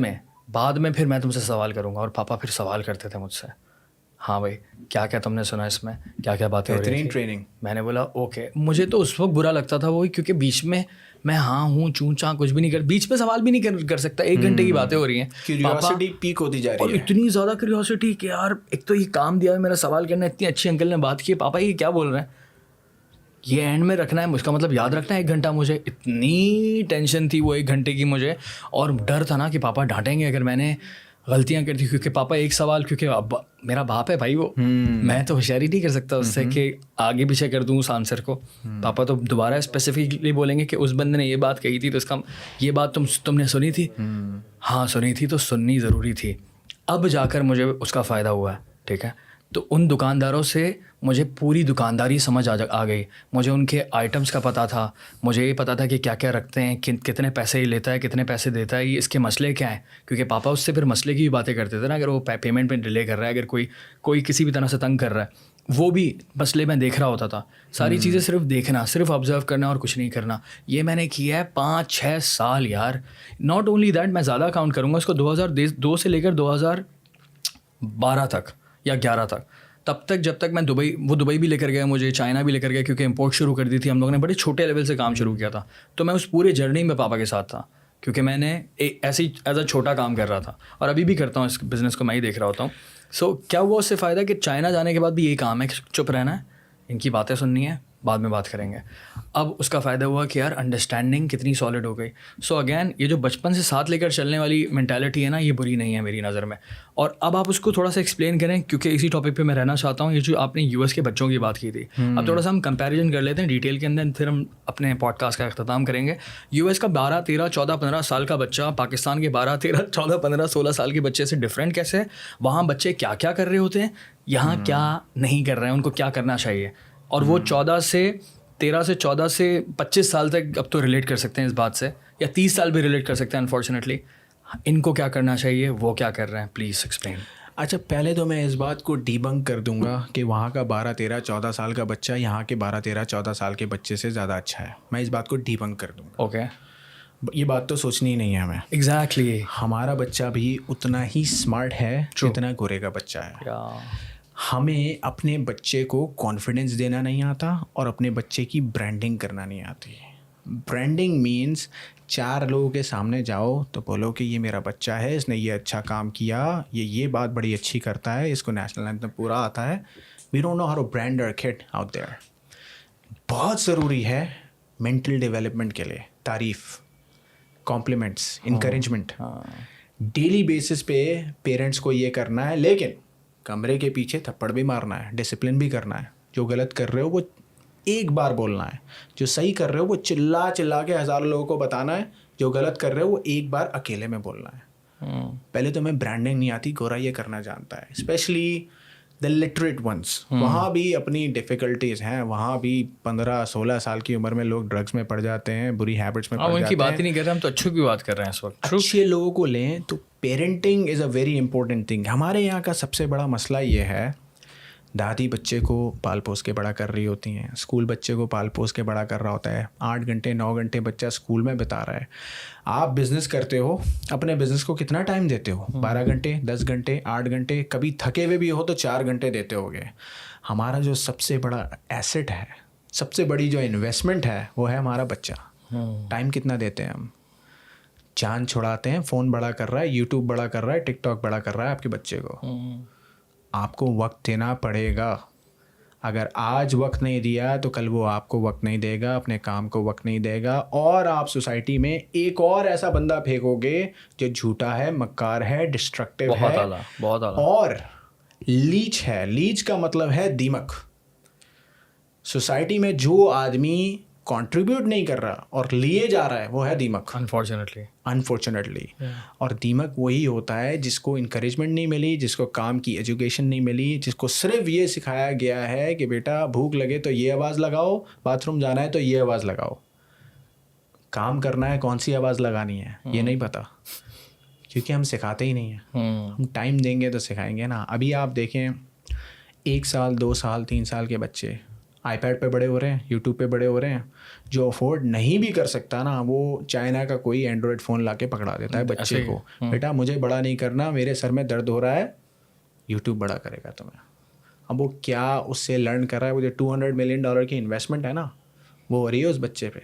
میں پھر میں تم سے سوال کروں گا. اور پاپا پھر سوال کرتے تھے مجھ سے, ہاں بھائی کیا کیا تم نے سنا اس میں, کیا کیا باتیں ہو رہی تھیں. میں نے بولا اوکے. مجھے تو اس وقت برا لگتا تھا وہی, کیونکہ بیچ میں میں ہاں ہوں چوں چاں کچھ بھی نہیں کر, بیچ میں سوال بھی نہیں کر سکتا. 1 گھنٹے کی باتیں ہو رہی ہیں, کیوریوسٹی پیک ہوتی جا رہی ہے, اور اتنی زیادہ کیوریوسٹی کہ یار ایک تو یہ کام دیا ہے میرا سوال کرنا, اتنی اچھی انکل نے بات کی, پاپا یہ کیا بول رہے ہیں, یہ اینڈ میں رکھنا ہے, اس کا مطلب یاد رکھنا ہے 1 گھنٹہ. مجھے اتنی ٹینشن تھی وہ 1 گھنٹے کی مجھے, اور ڈر تھا نا کہ پاپا ڈانٹیں گے اگر میں نے غلطیاں کرتی, کیونکہ پاپا ایک سوال, کیونکہ ابا میرا باپ ہے بھائی, وہ میں تو ہوشیاری نہیں کر سکتا اس سے کہ آگے پیچھے کر دوں اس آنسر کو. پاپا تو دوبارہ اسپیسیفکلی بولیں گے کہ اس بندے نے یہ بات کہی تھی تو اس کا یہ بات تم نے سنی تھی, ہاں سنی تھی, تو سننی ضروری تھی. اب جا کر مجھے اس کا فائدہ ہوا ہے, ٹھیک ہے. تو ان دکانداروں سے مجھے پوری دکانداری سمجھ آ گئی. مجھے ان کے آئٹمس کا پتہ تھا, مجھے یہ پتہ تھا کہ کیا کیا رکھتے ہیں, کتنے پیسے لیتا ہے, کتنے پیسے دیتا ہے, یہ اس کے مسئلے کیا ہیں. کیونکہ پاپا اس سے پھر مسئلے کی بھی باتیں کرتے تھے نا, اگر وہ پیمنٹ میں ڈیلے کر رہا ہے, اگر کوئی کسی بھی طرح سے تنگ کر رہا ہے, وہ بھی مسئلے میں دیکھ رہا ہوتا تھا. ساری چیزیں صرف دیکھنا, صرف آبزرو کرنا اور کچھ نہیں کرنا. یہ میں نے کیا ہے 5-6 سال یار. ناٹ اونلی دیٹ, میں زیادہ کاؤنٹ کروں گا اس کو, 2002 سے لے کر 2012 تک یا 11 تک, تب تک جب تک میں دبئی بھی لے کر گیا مجھے, چائنا بھی لے کر گیا, کیونکہ امپورٹ شروع کر دی تھی ہم لوگوں نے, بڑے چھوٹے لیول سے کام شروع کیا تھا. تو میں اس پورے جرنی میں پاپا کے ساتھ تھا, کیونکہ میں نے ایسے ایز اے چھوٹا کام کر رہا تھا, اور ابھی بھی کرتا ہوں اس بزنس کو, میں ہی دیکھ رہا ہوتا ہوں. سو کیا ہوا اس سے فائدہ کہ چائنا جانے کے بعد بھی یہی کام ہے کہ چپ رہنا ہے, ان کی باتیں سننی ہے, بعد میں بات کریں گے. اب اس کا فائدہ ہوا کہ یار انڈرسٹینڈنگ کتنی سالڈ ہو گئی. سو اگین یہ جو بچپن سے ساتھ لے کر چلنے والی مینٹیلٹی ہے نا, یہ بری نہیں ہے میری نظر میں. اور اب آپ اس کو تھوڑا سا ایکسپلین کریں, کیونکہ اسی ٹاپک پہ میں رہنا چاہتا ہوں. یہ جو آپ نے US کے بچوں کی بات کی تھی, اب تھوڑا سا ہم کمپیریزن کر لیتے ہیں ڈیٹیل کے اندر, پھر ہم اپنے پوڈ کاسٹ کا اختتام کریں گے. US کا 12, 13, 14, 15 سال کا بچہ پاکستان کے 12, 13, 14, 15, 16 سال کے بچے سے ڈفرینٹ کیسے ہے. وہاں بچے کیا کیا کر رہے ہوتے ہیں, یہاں کیا نہیں کر رہے ہیں, ان کو کیا کرنا چاہیے. اور وہ 13 سے 14 سے 25 سال تک اب تو ریلیٹ کر سکتے ہیں اس بات سے, یا 30 سال بھی ریلیٹ کر سکتے ہیں انفارچونیٹلی. ان کو کیا کرنا چاہیے, وہ کیا کر رہے ہیں, پلیز ایکسپلین. اچھا, پہلے تو میں اس بات کو ڈیبنک کر دوں گا کہ وہاں کا 12, 13, 14 سال کا بچہ یہاں کے 12, 13, 14 سال کے بچے سے زیادہ اچھا ہے. میں اس بات کو ڈیبنک کر دوں گا. اوکے, یہ بات تو سوچنی ہی نہیں ہے ہمیں. ایگزیکٹلی, ہمارا بچہ بھی اتنا ہی اسمارٹ ہے جتنا گورے کا بچہ ہے. ہمیں اپنے بچے کو کانفیڈنس دینا نہیں آتا, اور اپنے بچے کی برانڈنگ کرنا نہیں آتی. برانڈنگ مینس 4 لوگوں کے سامنے جاؤ تو بولو کہ یہ میرا بچہ ہے, اس نے یہ اچھا کام کیا, یہ بات بڑی اچھی کرتا ہے, اس کو نیشنل اینتھم پورا آتا ہے. We don't know how to brand our kid out there. بہت ضروری ہے مینٹل ڈیولپمنٹ کے لیے تعریف, کمپلیمنٹس, انکریجمنٹ. ڈیلی بیسس پہ پیرنٹس کو یہ کرنا ہے, لیکن کمرے کے پیچھے تھپڑ بھی مارنا ہے, ڈسپلن بھی کرنا ہے. جو غلط کر رہے ہو وہ ایک بار بولنا ہے, جو صحیح کر رہے ہو وہ چلا کے 1000 لوگوں کو بتانا ہے. جو غلط کر رہے ہو وہ ایک بار اکیلے میں بولنا ہے. پہلے تو ہمیں برانڈنگ نہیں آتی, گورا یہ کرنا جانتا ہے, اسپیشلی دا لٹریٹ ونس. وہاں بھی اپنی ڈیفیکلٹیز ہیں, وہاں بھی 15-16 سال کی عمر میں لوگ ڈرگس میں پڑ جاتے ہیں, بری ہیبٹس میں پڑ جاتے ہیں. ان کی بات ہی نہیں کر رہے, ہم تو اچھوں کی بات کر رہے ہیں اس وقت. اچھے لوگوں کو لیں تو parenting is a very important thing. ہمارے یہاں کا سب سے بڑا مسئلہ یہ ہے, دادی بچے کو پال پوس کے بڑا کر رہی ہوتی ہیں, اسکول بچے کو پال پوس کے بڑا کر رہا ہوتا ہے. 8 گھنٹے 9 گھنٹے بچہ اسکول میں بتا رہا ہے. آپ بزنس کرتے ہو, اپنے بزنس کو کتنا ٹائم دیتے ہو, 12 گھنٹے, 10 گھنٹے, 8 گھنٹے, کبھی تھکے ہوئے بھی ہو تو 4 گھنٹے دیتے ہو گے. ہمارا جو سب سے بڑا ایسٹ ہے, سب سے بڑی جو انویسٹمنٹ ہے, وہ ہے ہمارا بچہ. ٹائم کتنا دیتے ہیں ہم, جان چھڑاتے ہیں. فون بڑا کر رہا ہے, یوٹیوب بڑا کر رہا ہے, ٹک ٹاک بڑا کر رہا ہے آپ کے بچے کو. آپ کو وقت دینا پڑے گا. اگر آج وقت نہیں دیا تو کل وہ آپ کو وقت نہیں دے گا, اپنے کام کو وقت نہیں دے گا, اور آپ سوسائٹی میں ایک اور ایسا بندہ پھینکو گے جو جھوٹا ہے, مکار ہے, ڈسٹرکٹیو ہے, بہت اعلیٰ, اور لیچ ہے. لیچ کا مطلب ہے دیمک. سوسائٹی میں جو آدمی کنٹریبیوٹ نہیں کر رہا اور لیے جا رہا ہے وہ ہے دیمک, انفارچونیٹلی. اور دیمک وہی ہوتا ہے جس کو انکریجمنٹ نہیں ملی, جس کو کام کی ایجوکیشن نہیں ملی, جس کو صرف یہ سکھایا گیا ہے کہ بیٹا بھوک لگے تو یہ آواز لگاؤ, باتھ روم جانا ہے تو یہ آواز لگاؤ. کام کرنا ہے کون سی آواز لگانی ہے یہ نہیں پتہ, کیونکہ ہم سکھاتے ہی نہیں ہیں. ہم ٹائم دیں گے تو سکھائیں گے نا. ابھی آپ دیکھیں 1 سال 2 سال 3 سال کے بچے آئی پیڈ پہ بڑے ہو رہے ہیں, یوٹیوب پہ بڑے ہو رہے ہیں. جو افورڈ نہیں بھی کر سکتا نا وہ چائنا کا کوئی اینڈرائڈ فون لا کے پکڑا دیتا ہے بچے کو, بیٹا مجھے بڑا نہیں کرنا, میرے سر میں درد ہو رہا ہے, یوٹیوب بڑا کرے گا تمہیں. اب وہ کیا اس سے لرن کر رہا ہے, وہ جو $200 ملین کی انویسٹمنٹ ہے نا وہ ہو رہی ہے اس بچے پہ.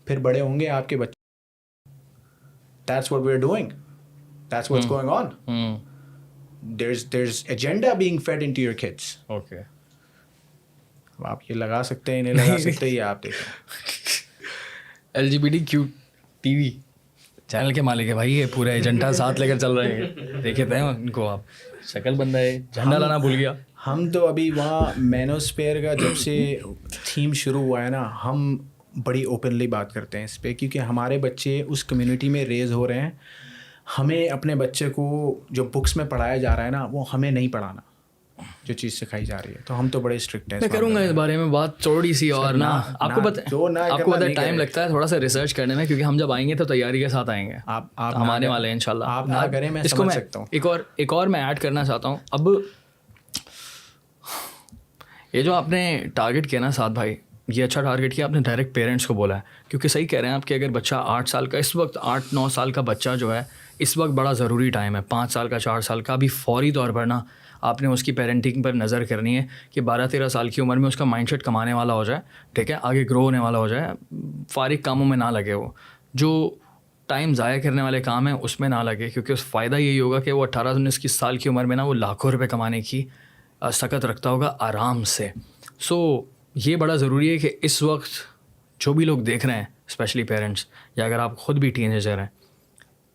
پھر بڑے ہوں گے آپ کے بچے. That's what we're doing. That's what's going on. There's agenda being fed into your kids. Okay. اب آپ یہ لگا سکتے ہیں نہیں لگا سکتے, یہ آپ دیکھیں. LGBTQ TV چینل کے مالک ہے بھائی, یہ پورا ایجنڈا ساتھ لے کر چل رہے ہیں. دیکھے تھے ان کو, آپ شکل بندہ ہے, جھنڈا لانا بھول گیا. ہم تو ابھی وہاں مینوسفیئر کا جب سے تھیم شروع ہوا ہے نا, ہم بڑی اوپنلی بات کرتے ہیں اس پہ, کیونکہ ہمارے بچے اس کمیونٹی میں ریز ہو رہے ہیں. ہمیں اپنے بچے کو جو بکس میں پڑھایا جا رہا ہے نا وہ ہمیں نہیں پڑھانا, جو چیز سکھائی جا رہی ہے. تو ہم تو بڑے اسٹرکٹ ہیں. میں کروں گا اس بارے میں بات تھوڑی سی, اور نا آپ کو پتہ ٹائم لگتا ہے تھوڑا سا ریسرچ کرنے میں, کیونکہ ہم جب آئیں گے تو تیاری کے ساتھ آئیں گے. آپ ہمارے والے ہیں انشاءاللہ. آپ نہ کریں, میں سمجھ سکتا ہوں. ایک اور میں ایڈ کرنا چاہتا ہوں. اب یہ جو آپ نے ٹارگیٹ کیا نا ساتھ بھائی, یہ اچھا ٹارگیٹ کیا آپ نے, ڈائریکٹ پیرنٹس کو بولا ہے. کیونکہ صحیح کہہ رہے ہیں آپ کہ اگر بچہ 8 سال کا, اس وقت 8-9 سال کا بچہ جو ہے اس وقت بڑا ضروری ٹائم ہے. 5 سال کا 4 سال کا بھی فوری طور پر نا آپ نے اس کی پیرنٹنگ پر نظر کرنی ہے کہ 12-13 سال کی عمر میں اس کا مائنڈ سیٹ کمانے والا ہو جائے, ٹھیک ہے, آگے گرو ہونے والا ہو جائے, فارغ کاموں میں نہ لگے. وہ جو ٹائم ضائع کرنے والے کام ہیں اس میں نہ لگے, کیونکہ اس فائدہ یہی ہوگا کہ وہ 18-19 سال کی عمر میں نا وہ لاکھوں روپے کمانے کی سکت رکھتا ہوگا آرام سے. سو یہ بڑا ضروری ہے کہ اس وقت جو بھی لوگ دیکھ رہے ہیں, اسپیشلی پیرنٹس, یا اگر آپ خود بھی ٹین ایجر ہیں,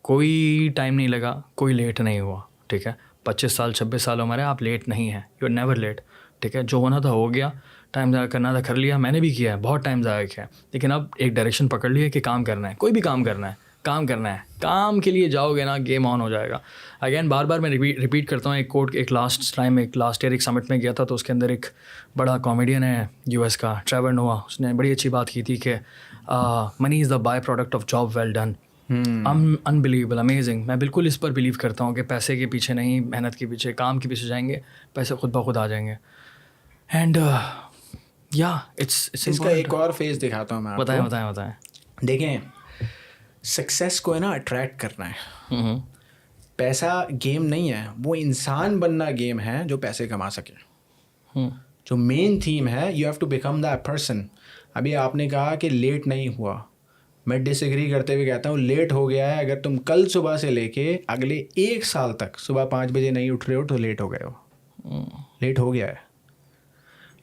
کوئی ٹائم نہیں لگا, کوئی لیٹ نہیں ہوا, ٹھیک ہے. 25 سال 26 سال عمر ہے, آپ لیٹ نہیں ہیں, یو آر نیور لیٹ, ٹھیک ہے. جو ہونا تھا ہو گیا, ٹائم ضائع کرنا تھا کر لیا, میں نے بھی کیا ہے, بہت ٹائم ضائع کیا ہے, لیکن اب ایک ڈائریکشن پکڑ لیا کہ کام کرنا ہے, کوئی بھی کام کرنا ہے, کام کرنا ہے. کام کے لیے جاؤ گے نا گیم آن ہو جائے گا. اگین بار بار میں ریپیٹ کرتا ہوں ایک کوٹ. ایک لاسٹ ایئر ایک سمٹ میں گیا تھا, تو اس کے اندر ایک بڑا کامیڈین ہے US کا, ٹریور نووا, اس نے بڑی اچھی بات کی تھی کہ money is the by product of job well done. Unbelievable, amazing. میں بالکل اس پر بلیو کرتا ہوں کہ پیسے کے پیچھے نہیں, محنت کے پیچھے, کام کے پیچھے جائیں گے, پیسے خود بخود آ جائیں گے. اینڈ یا اس کا ایک اور فیز دکھاتا ہوں میں. بتائیں. دیکھیں, سکسیس کو ہے نا اٹریکٹ کرنا ہے. پیسہ گیم نہیں ہے, وہ انسان بننا گیم ہے جو پیسے کما سکے. جو مین تھیم ہے, you have to become that person. ابھی آپ نے کہا کہ لیٹ نہیں ہوا, میں ڈس ایگری کرتے ہوئے کہتا ہوں لیٹ ہو گیا ہے. اگر تم کل صبح سے لے کے اگلے 1 سال تک صبح 5 بجے نہیں اٹھ رہے ہو تو لیٹ ہو گئے ہو, لیٹ ہو گیا ہے.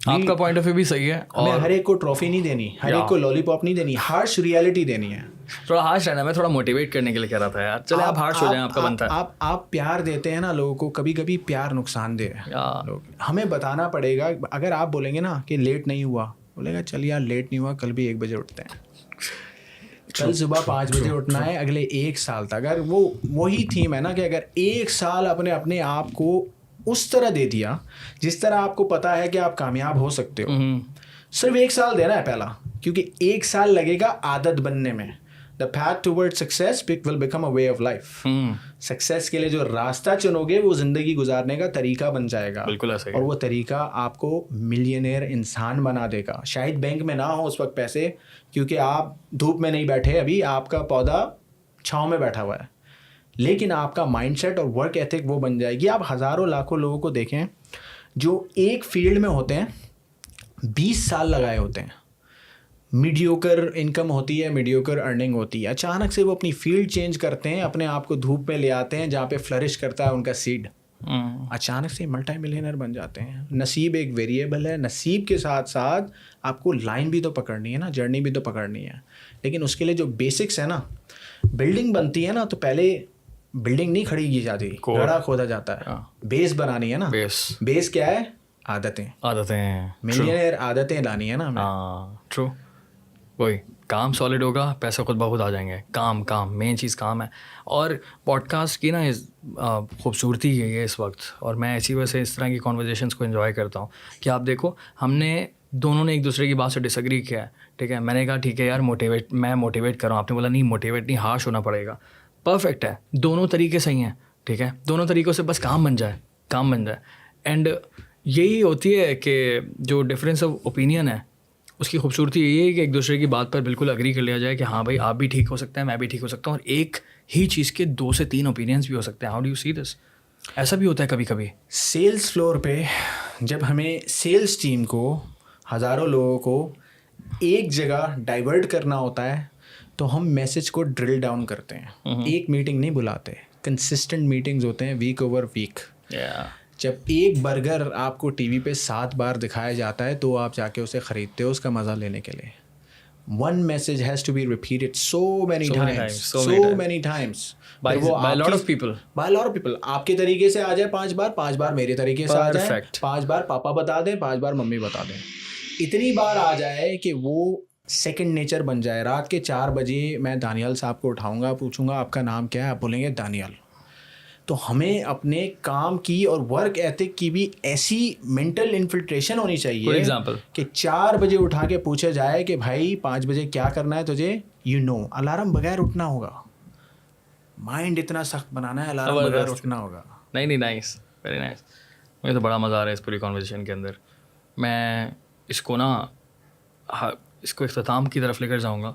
آپ کا پوائنٹ آف ویو بھی صحیح ہے. اور ہر ایک کو ٹرافی نہیں دینی, ہر ایک کو لالی پاپ نہیں دینی, ہارش ریالٹی دینی ہے. تھوڑا ہارش رہنا, میں تھوڑا موٹیویٹ کرنے کے لیے کہہ رہا تھا یار. چلے آپ ہارش ہو جائیں, آپ کا بنتا ہے. آپ پیار دیتے ہیں نا لوگوں کو, کبھی کبھی پیار نقصان دہ ہے. ہمیں بتانا پڑے گا. اگر آپ بولیں گے نا کہ لیٹ نہیں ہوا, بولے گا چل یار لیٹ نہیں ہوا, کل بھی 1 بجے اٹھتے ہیں, کل صبح 5 بجے اٹھنا ہے اگلے 1 سال تک. اگر وہی تھیم ہے نا کہ اگر 1 سال اپنے آپ کو اس طرح دے دیا جس طرح آپ کو پتا ہے کہ آپ کامیاب ہو سکتے ہو, صرف 1 سال دینا ہے پہلا, کیونکہ 1 سال لگے گا عادت بننے میں. The path towards success will become a way of life. Success کے لیے جو راستہ چنو گے وہ زندگی گزارنے کا طریقہ بن جائے گا, بالکل ایسا ہی. اور وہ طریقہ آپ کو ملینئر انسان بنا دے گا. شاید بینک میں نہ ہو اس وقت پیسے, کیونکہ آپ دھوپ میں نہیں بیٹھے, ابھی آپ کا پودا چھاؤں میں بیٹھا ہوا ہے, لیکن آپ کا مائنڈ سیٹ اور ورک ایتھک وہ بن جائے گی. آپ ہزاروں لاکھوں لوگوں کو دیکھیں جو ایک فیلڈ میں ہوتے ہیں, 20 سال لگائے ہوتے ہیں, میڈیوکر انکم ہوتی ہے, میڈیوکر ارننگ ہوتی ہے, اچانک سے وہ اپنی فیلڈ چینج کرتے ہیں, اپنے آپ کو دھوپ میں لے آتے ہیں جہاں پہ فلرش کرتا ہے ان کا سیڈ, اچانک سے ملٹی ملینئر بن جاتے ہیں. نصیب ایک ویریبل ہے, نصیب کے ساتھ ساتھ آپ کو لائن بھی تو پکڑنی ہے نا, جرنی بھی تو پکڑنی ہے. لیکن اس کے لیے جو بیسکس ہے نا, بلڈنگ بنتی ہے نا تو پہلے بلڈنگ نہیں کھڑی کی جاتی, گڑھا کھودا جاتا ہے. بیس بنانی ہے نا. بیس کیا ہے؟ عادتیں ہیں. ملینئر عادتیں لانی ہے نا ہمیں. ہاں ٹرو. وہی کام سالڈ ہوگا, پیسے خود بخود آ جائیں گے. کام مین چیز کام ہے. اور پوڈ کاسٹ کی نا خوبصورتی ہے یہ اس وقت, اور میں اسی وجہ سے اس طرح کی کانورزیشنس کو انجوائے کرتا ہوں کہ آپ دیکھو ہم نے دونوں نے ایک دوسرے کی بات سے ڈس ایگری کیا ہے, ٹھیک ہے. میں نے کہا ٹھیک ہے یار میں موٹیویٹ کر رہا ہوں, آپ نے بولا نہیں موٹیویٹ نہیں, ہارش ہونا پڑے گا. پرفیکٹ ہے, دونوں طریقے صحیح ہیں, ٹھیک ہے. دونوں طریقوں سے بس کام بن جائے. اینڈ یہی ہوتی ہے کہ جو ڈفرینس آف اوپینین ہے اس کی خوبصورتی یہی ہے کہ ایک دوسرے کی بات پر بالکل اگری کر لیا جائے کہ ہاں بھائی آپ بھی ٹھیک ہو سکتے ہیں, میں بھی ٹھیک ہو سکتا ہوں, اور ایک ہی چیز کے 2 سے 3 اوپینینس بھی ہو سکتے ہیں. ہاؤ ڈو یو سی دس؟ ایسا بھی ہوتا ہے کبھی کبھی سیلز فلور پہ جب ہمیں سیلز ٹیم کو ہزاروں لوگوں کو ایک جگہ ڈائیورٹ کرنا ہوتا ہے تو ہم میسج کو ڈرل ڈاؤن کرتے ہیں. ایک میٹنگ نہیں بلاتے, کنسسٹنٹ میٹنگز ہوتے ہیں ویک اوور ویک. جب ایک برگر آپ کو ٹی وی پہ 7 بار دکھایا جاتا ہے تو آپ جا کے اسے خریدتے ہو اس کا مزہ لینے کے لیے. One message has to be repeated so many times by a lot of people. آپ کے طریقے سے آ جائے 5 بار میرے طریقے سے آ جائے, 5 بار پاپا بتا دیں, 5 بار ممی بتا دیں, اتنی بار آ جائے کہ وہ سیکنڈ نیچر بن جائے. رات کے 4 بجے میں دانیال صاحب کو اٹھاؤں گا, پوچھوں گا آپ کا نام کیا ہے, آپ بولیں گے دانیال. تو ہمیں اپنے کام کی اور ورک ایتھک کی بھی ایسی مینٹل انفلٹریشن ہونی چاہیے کہ 4 بجے اٹھا کے پوچھا جائے کہ بھائی 5 بجے کیا کرنا ہے تجھے, الارم بغیر اٹھنا ہوگا. مائنڈ اتنا سخت بنانا ہے, الارم بغیر اٹھنا ہوگا. نہیں نائس, ویری نائس. مجھے تو بڑا مزہ آ رہا ہے اس پوری کانورسیشن کے اندر. میں اس کو اختتام کی طرف لے کر جاؤں گا,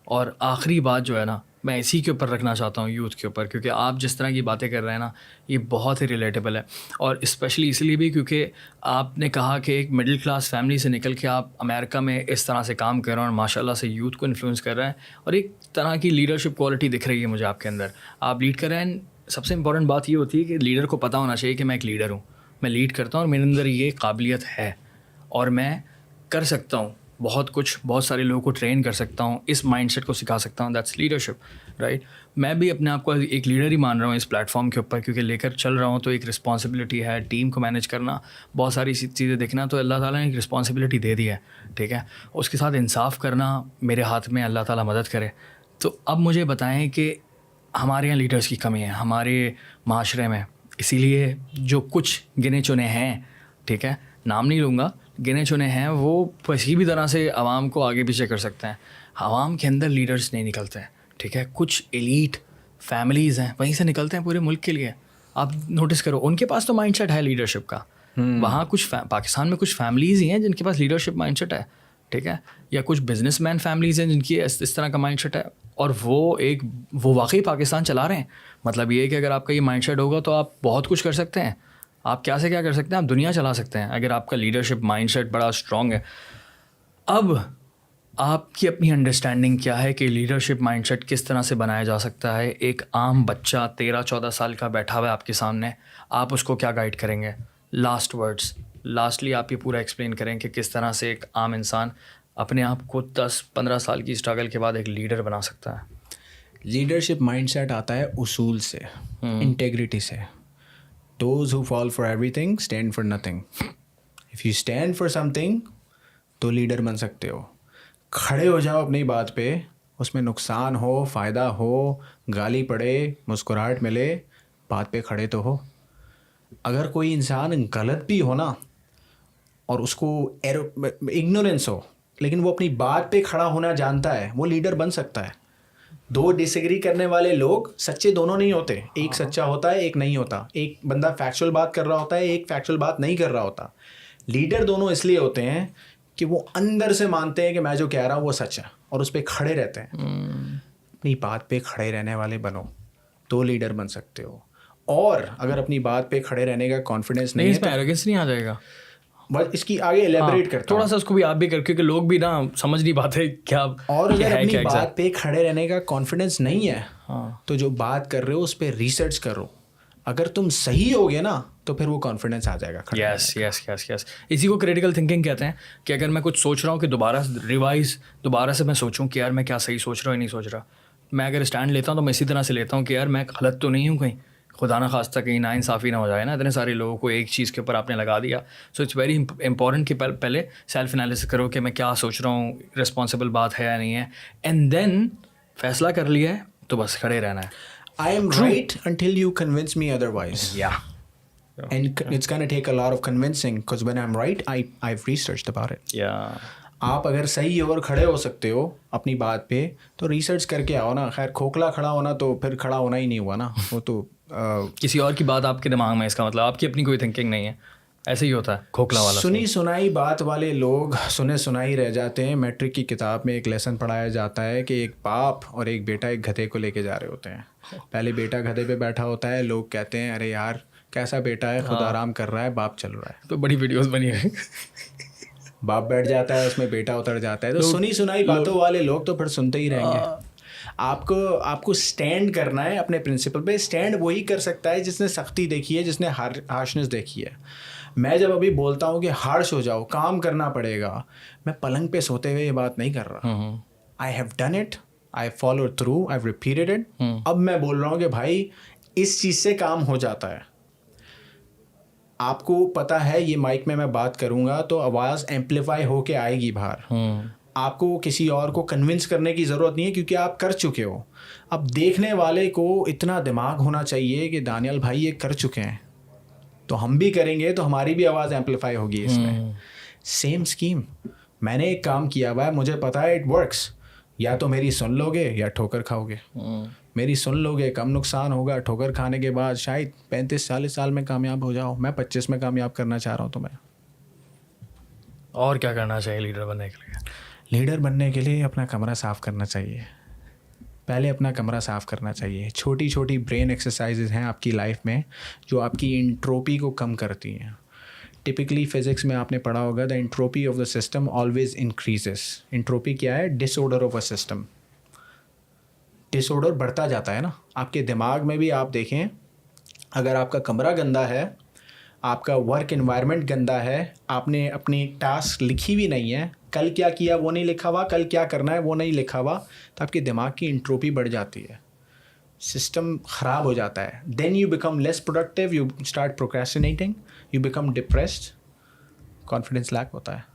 اور آخری بات جو ہے نا میں اسی کے اوپر رکھنا چاہتا ہوں, یوتھ کے اوپر, کیونکہ آپ جس طرح کی باتیں کر رہے ہیں نا یہ بہت ہی ریلیٹیبل ہے. اور اسپیشلی اس لیے بھی کیونکہ آپ نے کہا کہ ایک مڈل کلاس فیملی سے نکل کے آپ امریکہ میں اس طرح سے کام کر رہے ہیں اور ماشاء اللہ سے یوتھ کو انفلوئنس کر رہے ہیں, اور ایک طرح کی لیڈرشپ کوالٹی دکھ رہی ہے مجھے آپ کے اندر. آپ لیڈ کر رہے ہیں. سب سے امپورٹنٹ بات یہ ہوتی ہے کہ لیڈر کو پتہ ہونا چاہیے کہ میں ایک لیڈر ہوں, میں لیڈ کرتا ہوں اور میرے اندر یہ قابلیت ہے اور میں کر سکتا ہوں بہت کچھ, بہت سارے لوگوں کو ٹرین کر سکتا ہوں, اس مائنڈ سیٹ کو سکھا سکتا ہوں. That's leadership, right. میں بھی اپنے آپ کو ایک لیڈر ہی مان رہا ہوں اس پلیٹ فارم کے اوپر, کیونکہ لے کر چل رہا ہوں تو ایک رسپانسبلٹی ہے, ٹیم کو مینیج کرنا, بہت ساری چیزیں دیکھنا, تو اللہ تعالیٰ نے ایک رسپانسبلٹی دے دی ہے, ٹھیک ہے. اس کے ساتھ انصاف کرنا میرے ہاتھ میں, اللہ تعالیٰ مدد کرے. تو اب مجھے بتائیں کہ ہمارے یہاں لیڈرس کی کمی ہے ہمارے معاشرے میں, اسی لیے جو کچھ گنے چنے ہیں, ٹھیک ہے, نام نہیں لوں گا, گنے چنے ہیں, وہ کسی بھی طرح سے عوام کو آگے پیچھے کر سکتے ہیں. عوام کے اندر لیڈرس نہیں نکلتے ہیں, ٹھیک ہے. کچھ ایلیٹ فیملیز ہیں وہیں سے نکلتے ہیں پورے ملک کے لیے. آپ نوٹس کرو, ان کے پاس تو مائنڈ سیٹ ہے لیڈرشپ کا. وہاں کچھ پاکستان میں کچھ فیملیز ہی ہیں جن کے پاس لیڈرشپ مائنڈ سیٹ ہے, ٹھیک ہے, یا کچھ بزنس مین فیملیز ہیں جن کی اس طرح کا مائنڈ سیٹ ہے, اور وہ واقعی پاکستان چلا رہے ہیں. مطلب یہ ہے کہ اگر آپ کا یہ مائنڈ سیٹ ہوگا تو آپ بہت کچھ کر سکتے ہیں. آپ کیا سے کیا کر سکتے ہیں, آپ دنیا چلا سکتے ہیں اگر آپ کا لیڈرشپ مائنڈ سیٹ بڑا اسٹرانگ ہے. اب آپ کی اپنی انڈرسٹینڈنگ کیا ہے کہ لیڈرشپ مائنڈ سیٹ کس طرح سے بنایا جا سکتا ہے؟ ایک عام بچہ 13-14 سال کا بیٹھا ہوا ہے آپ کے سامنے, آپ اس کو کیا گائیڈ کریں گے؟ لاسٹ ورڈس, لاسٹلی آپ یہ پورا ایکسپلین کریں کہ کس طرح سے ایک عام انسان اپنے آپ کو 10-15 سال کی اسٹرگل کے بعد ایک لیڈر بنا سکتا ہے. لیڈرشپ مائنڈ سیٹ آتا ہے اصول سے, انٹیگریٹی سے. Those who fall for everything stand for nothing. If you stand for something تو لیڈر بن سکتے ہو. کھڑے ہو جاؤ اپنی بات پہ, اس میں نقصان ہو, فائدہ ہو, گالی پڑے, مسکراہٹ ملے, بات پہ کھڑے تو ہو. اگر کوئی انسان غلط بھی ہو نا اور اس کو اگنورینس ہو, لیکن وہ اپنی بات پہ کھڑا ہونا جانتا ہے, وہ لیڈر بن سکتا ہے. 2 ڈس ایگری کرنے والے لوگ سچے دونوں نہیں ہوتے, ایک سچا ہوتا ہے, ایک نہیں ہوتا. ایک بندہ فیکچوئل بات کر رہا ہوتا ہے, ایک فیکچوئل بات نہیں کر رہا ہوتا. لیڈر دونوں اس لیے ہوتے ہیں کہ وہ اندر سے مانتے ہیں کہ میں جو کہہ رہا ہوں وہ سچ ہے, اور اس پہ کھڑے رہتے ہیں. اپنی بات پہ کھڑے رہنے والے بنو تو لیڈر بن سکتے ہو. اور اگر اپنی بات پہ کھڑے رہنے کا کانفیڈینس نہیں ہے, اس میں ایروگنس نہیں آ جائے گا. بس اس کی آگے الیبریٹ کرتا تھوڑا سا اس کو بھی آپ بھی کر, کیونکہ لوگ بھی نا سمجھ نہیں پاتے کیا. اور اگر اپنی بات پہ کھڑے رہنے کا کانفیڈینس نہیں ہے تو جو بات کر رہے ہو اس پہ ریسرچ کرو. اگر تم صحیح ہوگے نا تو پھر وہ کانفیڈینس آ جائے گا. یس یس یس یس, اسی کو کریٹیکل تھنکنگ کہتے ہیں, کہ اگر میں کچھ سوچ رہا ہوں کہ دوبارہ سے میں سوچوں کہ یار میں کیا صحیح سوچ رہا ہوں یا نہیں سوچ رہا. میں اگر اسٹینڈ لیتا ہوں تو میں اسی طرح سے لیتا ہوں کہ یار میں غلط تو نہیں ہوں کہیں, خدا نہ خواستہ کہیں ناانصافی نہ ہو جائے نا, اتنے سارے لوگوں کو ایک چیز کے اوپر آپ نے لگا دیا. سو اٹس ویری امپورٹنٹ کہ پہلے سیلف انالیسس کرو کہ میں کیا سوچ رہا ہوں, رسپانسبل بات ہے یا نہیں ہے, اینڈ دین فیصلہ کر لیا ہے تو بس کھڑے رہنا ہے. I am right until you convince me otherwise. Yeah. And it's going to take a lot of convincing because when I'm right, I've researched about it. Yeah. آپ اگر صحیح اور کھڑے ہو سکتے ہو اپنی بات پہ تو ریسرچ کر کے آؤ نا. خیر کھوکھلا کھڑا ہونا تو پھر کھڑا ہونا ہی نہیں ہوا نا, وہ تو کسی اور کی بات آپ کے دماغ میں, اس کا مطلب آپ کی اپنی کوئی تھنکنگ نہیں ہے. ایسے ہی ہوتا ہے کھوکھلا والا. سنی سنائی بات والے لوگ سنے سنائی رہ جاتے ہیں. میٹرک کی کتاب میں ایک لیسن پڑھایا جاتا ہے کہ ایک باپ اور ایک بیٹا ایک گدھے کو لے کے جا رہے ہوتے ہیں. پہلے بیٹا گدھے پہ بیٹھا ہوتا ہے, لوگ کہتے ہیں ارے یار کیسا بیٹا ہے, خود آرام کر رہا ہے, باپ چل رہا ہے. تو بڑی ویڈیوز بنی ہے. باپ بیٹھ جاتا ہے اس میں, بیٹا اتر جاتا ہے. تو سنی سنائی باتوں والے لوگ تو پھر سنتے ہی رہیں گے. آپ کو اسٹینڈ کرنا ہے اپنے پرنسپل پہ. اسٹینڈ وہی کر سکتا ہے جس نے سختی دیکھی ہے, جس نے ہارشنس دیکھی ہے. میں جب ابھی بولتا ہوں کہ ہارش ہو جاؤ, کام کرنا پڑے گا, میں پلنگ پہ سوتے ہوئے یہ بات نہیں کر رہا. I have done it, I follow through, I repeated it. اب میں بول رہا ہوں کہ بھائی اس چیز سے کام ہو جاتا ہے. آپ کو پتہ ہے یہ مائک میں بات کروں گا تو آواز ایمپلیفائی ہو کے آئے گی باہر. آپ کو کسی اور کو کنونس کرنے کی ضرورت نہیں ہے کیونکہ آپ کر چکے ہو. اب دیکھنے والے کو اتنا دماغ ہونا چاہیے کہ دانیال بھائی یہ کر چکے ہیں تو ہم بھی کریں گے تو ہماری بھی آواز ایمپلیفائی ہوگی اس میں. Same scheme. میں نے ایک کام کیا ہوا ہے, مجھے پتا ہے اٹ ورکس. یا تو میری سن لو گے یا ٹھوکر کھاؤ گے. میری سن لو گے کم نقصان ہوگا, ٹھوکر کھانے کے بعد شاید 35-40 سال میں کامیاب ہو جاؤ. میں 25 میں کامیاب کرنا چاہ رہا ہوں تمہیں. اور کیا کرنا چاہیے لیڈر بننے کے لیے؟ لیڈر بننے کے لیے اپنا کمرہ صاف کرنا چاہیے. پہلے اپنا کمرہ صاف کرنا چاہیے. چھوٹی چھوٹی برین ایکسرسائزز ہیں آپ کی لائف میں جو آپ کی انٹروپی کو کم کرتی ہیں. ٹپکلی فزکس میں آپ نے پڑھا ہوگا the entropy of the system always increases. Entropy کیا ہے؟ Disorder of a system. Disorder بڑھتا جاتا ہے نا. آپ کے دماغ میں بھی آپ دیکھیں, اگر آپ کا کمرہ گندا ہے, آپ کا ورک انوائرمنٹ گندا ہے, آپ نے اپنی ٹاسک لکھی بھی نہیں ہے, کل کیا کیا وہ نہیں لکھا ہوا, کل کیا کرنا ہے وہ نہیں لکھا ہوا, تو آپ کے دماغ کی انٹروپی بڑھ جاتی ہے, سسٹم خراب ہو جاتا ہے. Then you become less productive, you start procrastinating, you become depressed, confidence leak ہوتا ہے.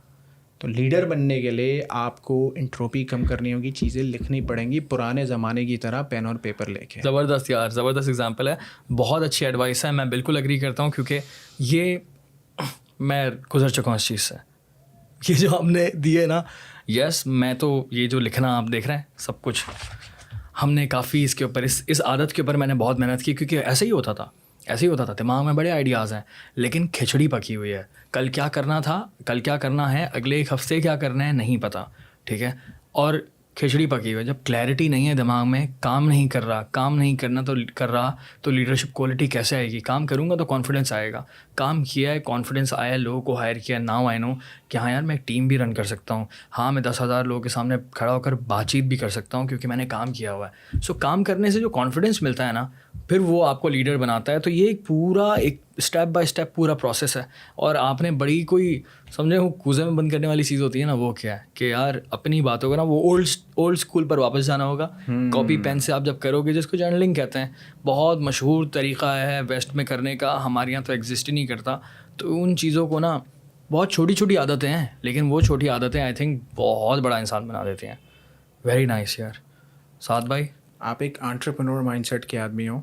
تو لیڈر بننے کے لیے آپ کو انٹروپی کم کرنی ہوگی, چیزیں لکھنی پڑیں گی پرانے زمانے کی طرح پین اور پیپر لے کے. زبردست یار, زبردست ایگزامپل ہے, بہت اچھی ایڈوائس ہے. میں بالکل اگری کرتا ہوں کیونکہ یہ میں گزر چکا ہوں اس چیز سے. یہ جو ہم نے دیے نا, یس میں تو یہ جو لکھنا آپ دیکھ رہے ہیں سب کچھ ہم نے کافی اس کے اوپر اس عادت کے اوپر میں نے بہت محنت کی, کیونکہ ایسے ہی ہوتا تھا. دماغ میں بڑے آئیڈیاز ہیں لیکن کھچڑی پکی ہوئی ہے. کل کیا کرنا تھا, کل کیا کرنا ہے, اگلے ایک ہفتے کیا کرنا ہے نہیں پتہ, ٹھیک ہے, اور کھچڑی پکی ہوئی ہے. جب کلیئرٹی نہیں ہے دماغ میں, کام نہیں کر رہا, کام نہیں کرنا تو کر رہا, تو لیڈرشپ کوالٹی کیسے آئے گی؟ کام کروں گا تو کانفیڈنس آئے گا. کام کیا ہے, کانفیڈنس آیا, لوگوں کو ہائر کیا, ناؤ آئی نو کہ ہاں یار میں ایک ٹیم بھی رن کر سکتا ہوں, ہاں میں 10,000 لوگوں کے سامنے کھڑا ہو کر بات چیت بھی کر سکتا ہوں کیونکہ میں نے کام کیا ہوا ہے. سو کام کرنے سے جو کانفیڈنس ملتا ہے نا, پھر وہ آپ کو لیڈر بناتا ہے. تو یہ ایک پورا ایک اسٹیپ بائی اسٹیپ پورا پروسیس ہے. اور آپ نے بڑی کوئی سمجھے وہ کوزے میں بند کرنے والی چیز ہوتی ہے نا, وہ کیا ہے کہ یار اپنی باتوں کا نا وہ اولڈ اسکول پر واپس جانا ہوگا. کاپی پین سے آپ جب کرو گے, جس کو جرنلنگ کہتے ہیں, بہت مشہور طریقہ ہے ویسٹ میں کرنے کا, ہمارے یہاں تو ایگزسٹ ہی نہیں کرتا. تو ان چیزوں کو نا, بہت چھوٹی چھوٹی عادتیں ہیں لیکن وہ چھوٹی عادتیں آئی تھنک بہت بڑا انسان بنا دیتی ہیں. ویری نائس یار. سعد بھائی, آپ ایک انٹرپرینور مائنڈ سیٹ کے آدمی ہو.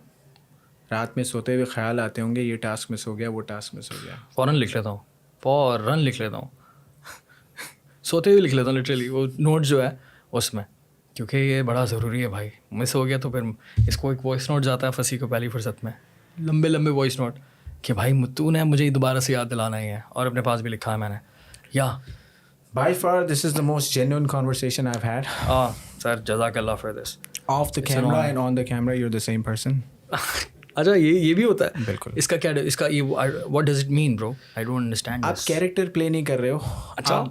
رات میں سوتے ہوئے خیال آتے ہوں گے یہ ٹاسک مس ہو گیا, وہ ٹاسک مس ہو گیا. فوراً لکھ لیتا ہوں سوتے ہوئے لکھ لیتا ہوں لٹرلی وہ نوٹ جو ہے اس میں, کیونکہ یہ بڑا ضروری ہے بھائی. مس ہو گیا تو پھر اس کو ایک وائس نوٹ جاتا ہے پھنسی کو پہلی فرصت میں, لمبے وائس نوٹ کہ بھائی تو نے مجھے دوبارہ سے یاد دلانا ہی ہے, اور اپنے پاس بھی لکھا ہے میں نے. یا by far this is the most genuine conversation I have had. Sir جزاک اللہ for this. Off the camera and on the camera you are the same person. اچھا یہ بھی ہوتا ہے بالکل. اس کا کیا, اس کا یہ واٹ ڈز اٹ مین برو, آئی ڈونٹ انڈرسٹینڈ. آپ کیریکٹر پلے نہیں کر رہے ہو. اچھا,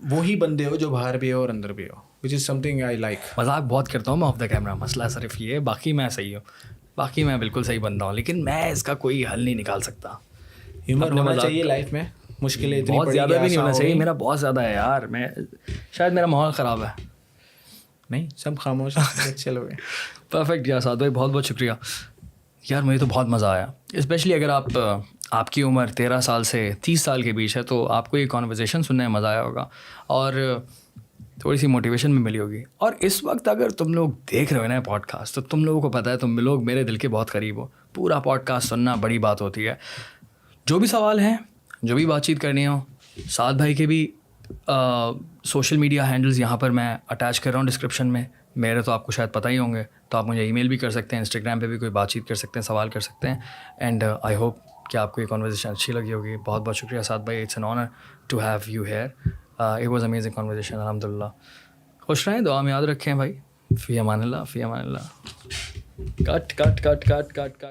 وہی بندے ہو جو باہر بھی ہو اور اندر بھی ہو, وچ از سم تھنگ آئی لائک. مذاق بہت کرتا ہوں میں آف دا کیمرا, مسئلہ صرف یہ ہے, باقی میں صحیح ہوں, باقی میں بالکل صحیح بندہ ہوں, لیکن میں اس کا کوئی حل نہیں نکال سکتا. ہیومر ہونا چاہیے لائف میں, مشکلیں اتنی بہت زیادہ بھی نہیں ہونا چاہیے. ہوگی. میرا بہت زیادہ ہے یار, میں شاید میرا ماحول خراب ہے. نہیں سب خاموش چلو گے. پرفیکٹ یار سعد بھائی, بہت بہت شکریہ. یار مجھے تو بہت مزہ آیا, اسپیشلی اگر آپ کی عمر 13 سال سے 30 سال کے بیچ ہے تو آپ کو یہ کانورزیشن سننے میں مزہ آیا ہوگا اور تھوڑی سی موٹیویشن بھی ملی ہوگی. اور اس وقت اگر تم لوگ دیکھ رہے ہو نا پوڈ کاسٹ تو تم لوگوں کو پتہ ہے تم لوگ میرے دل کے بہت قریب ہو. پورا پوڈ کاسٹ سننا بڑی بات ہوتی ہے. جو بھی سوال ہیں, جو بھی بات چیت کرنی ہو, سعد بھائی کے بھی سوشل میڈیا ہینڈلز یہاں پر میں اٹیچ کر رہا ہوں ڈسکرپشن میں. میرے تو آپ کو شاید پتہ ہی ہوں گے, تو آپ مجھے ای میل بھی کر سکتے ہیں, انسٹاگرام پہ بھی کوئی بات چیت کر سکتے ہیں, سوال کر سکتے ہیں. اینڈ آئی ہوپ کہ آپ کو یہ کانورزیشن اچھی لگی ہوگی. بہت بہت شکریہ سعد بھائی, it's an honour to have you here. It was amazing conversation. الحمد للہ. خوش رہیں, دعا میں یاد رکھیں بھائی. فی امان اللہ, فی امان اللہ. کٹ کٹ کٹ کٹ کٹ کٹ.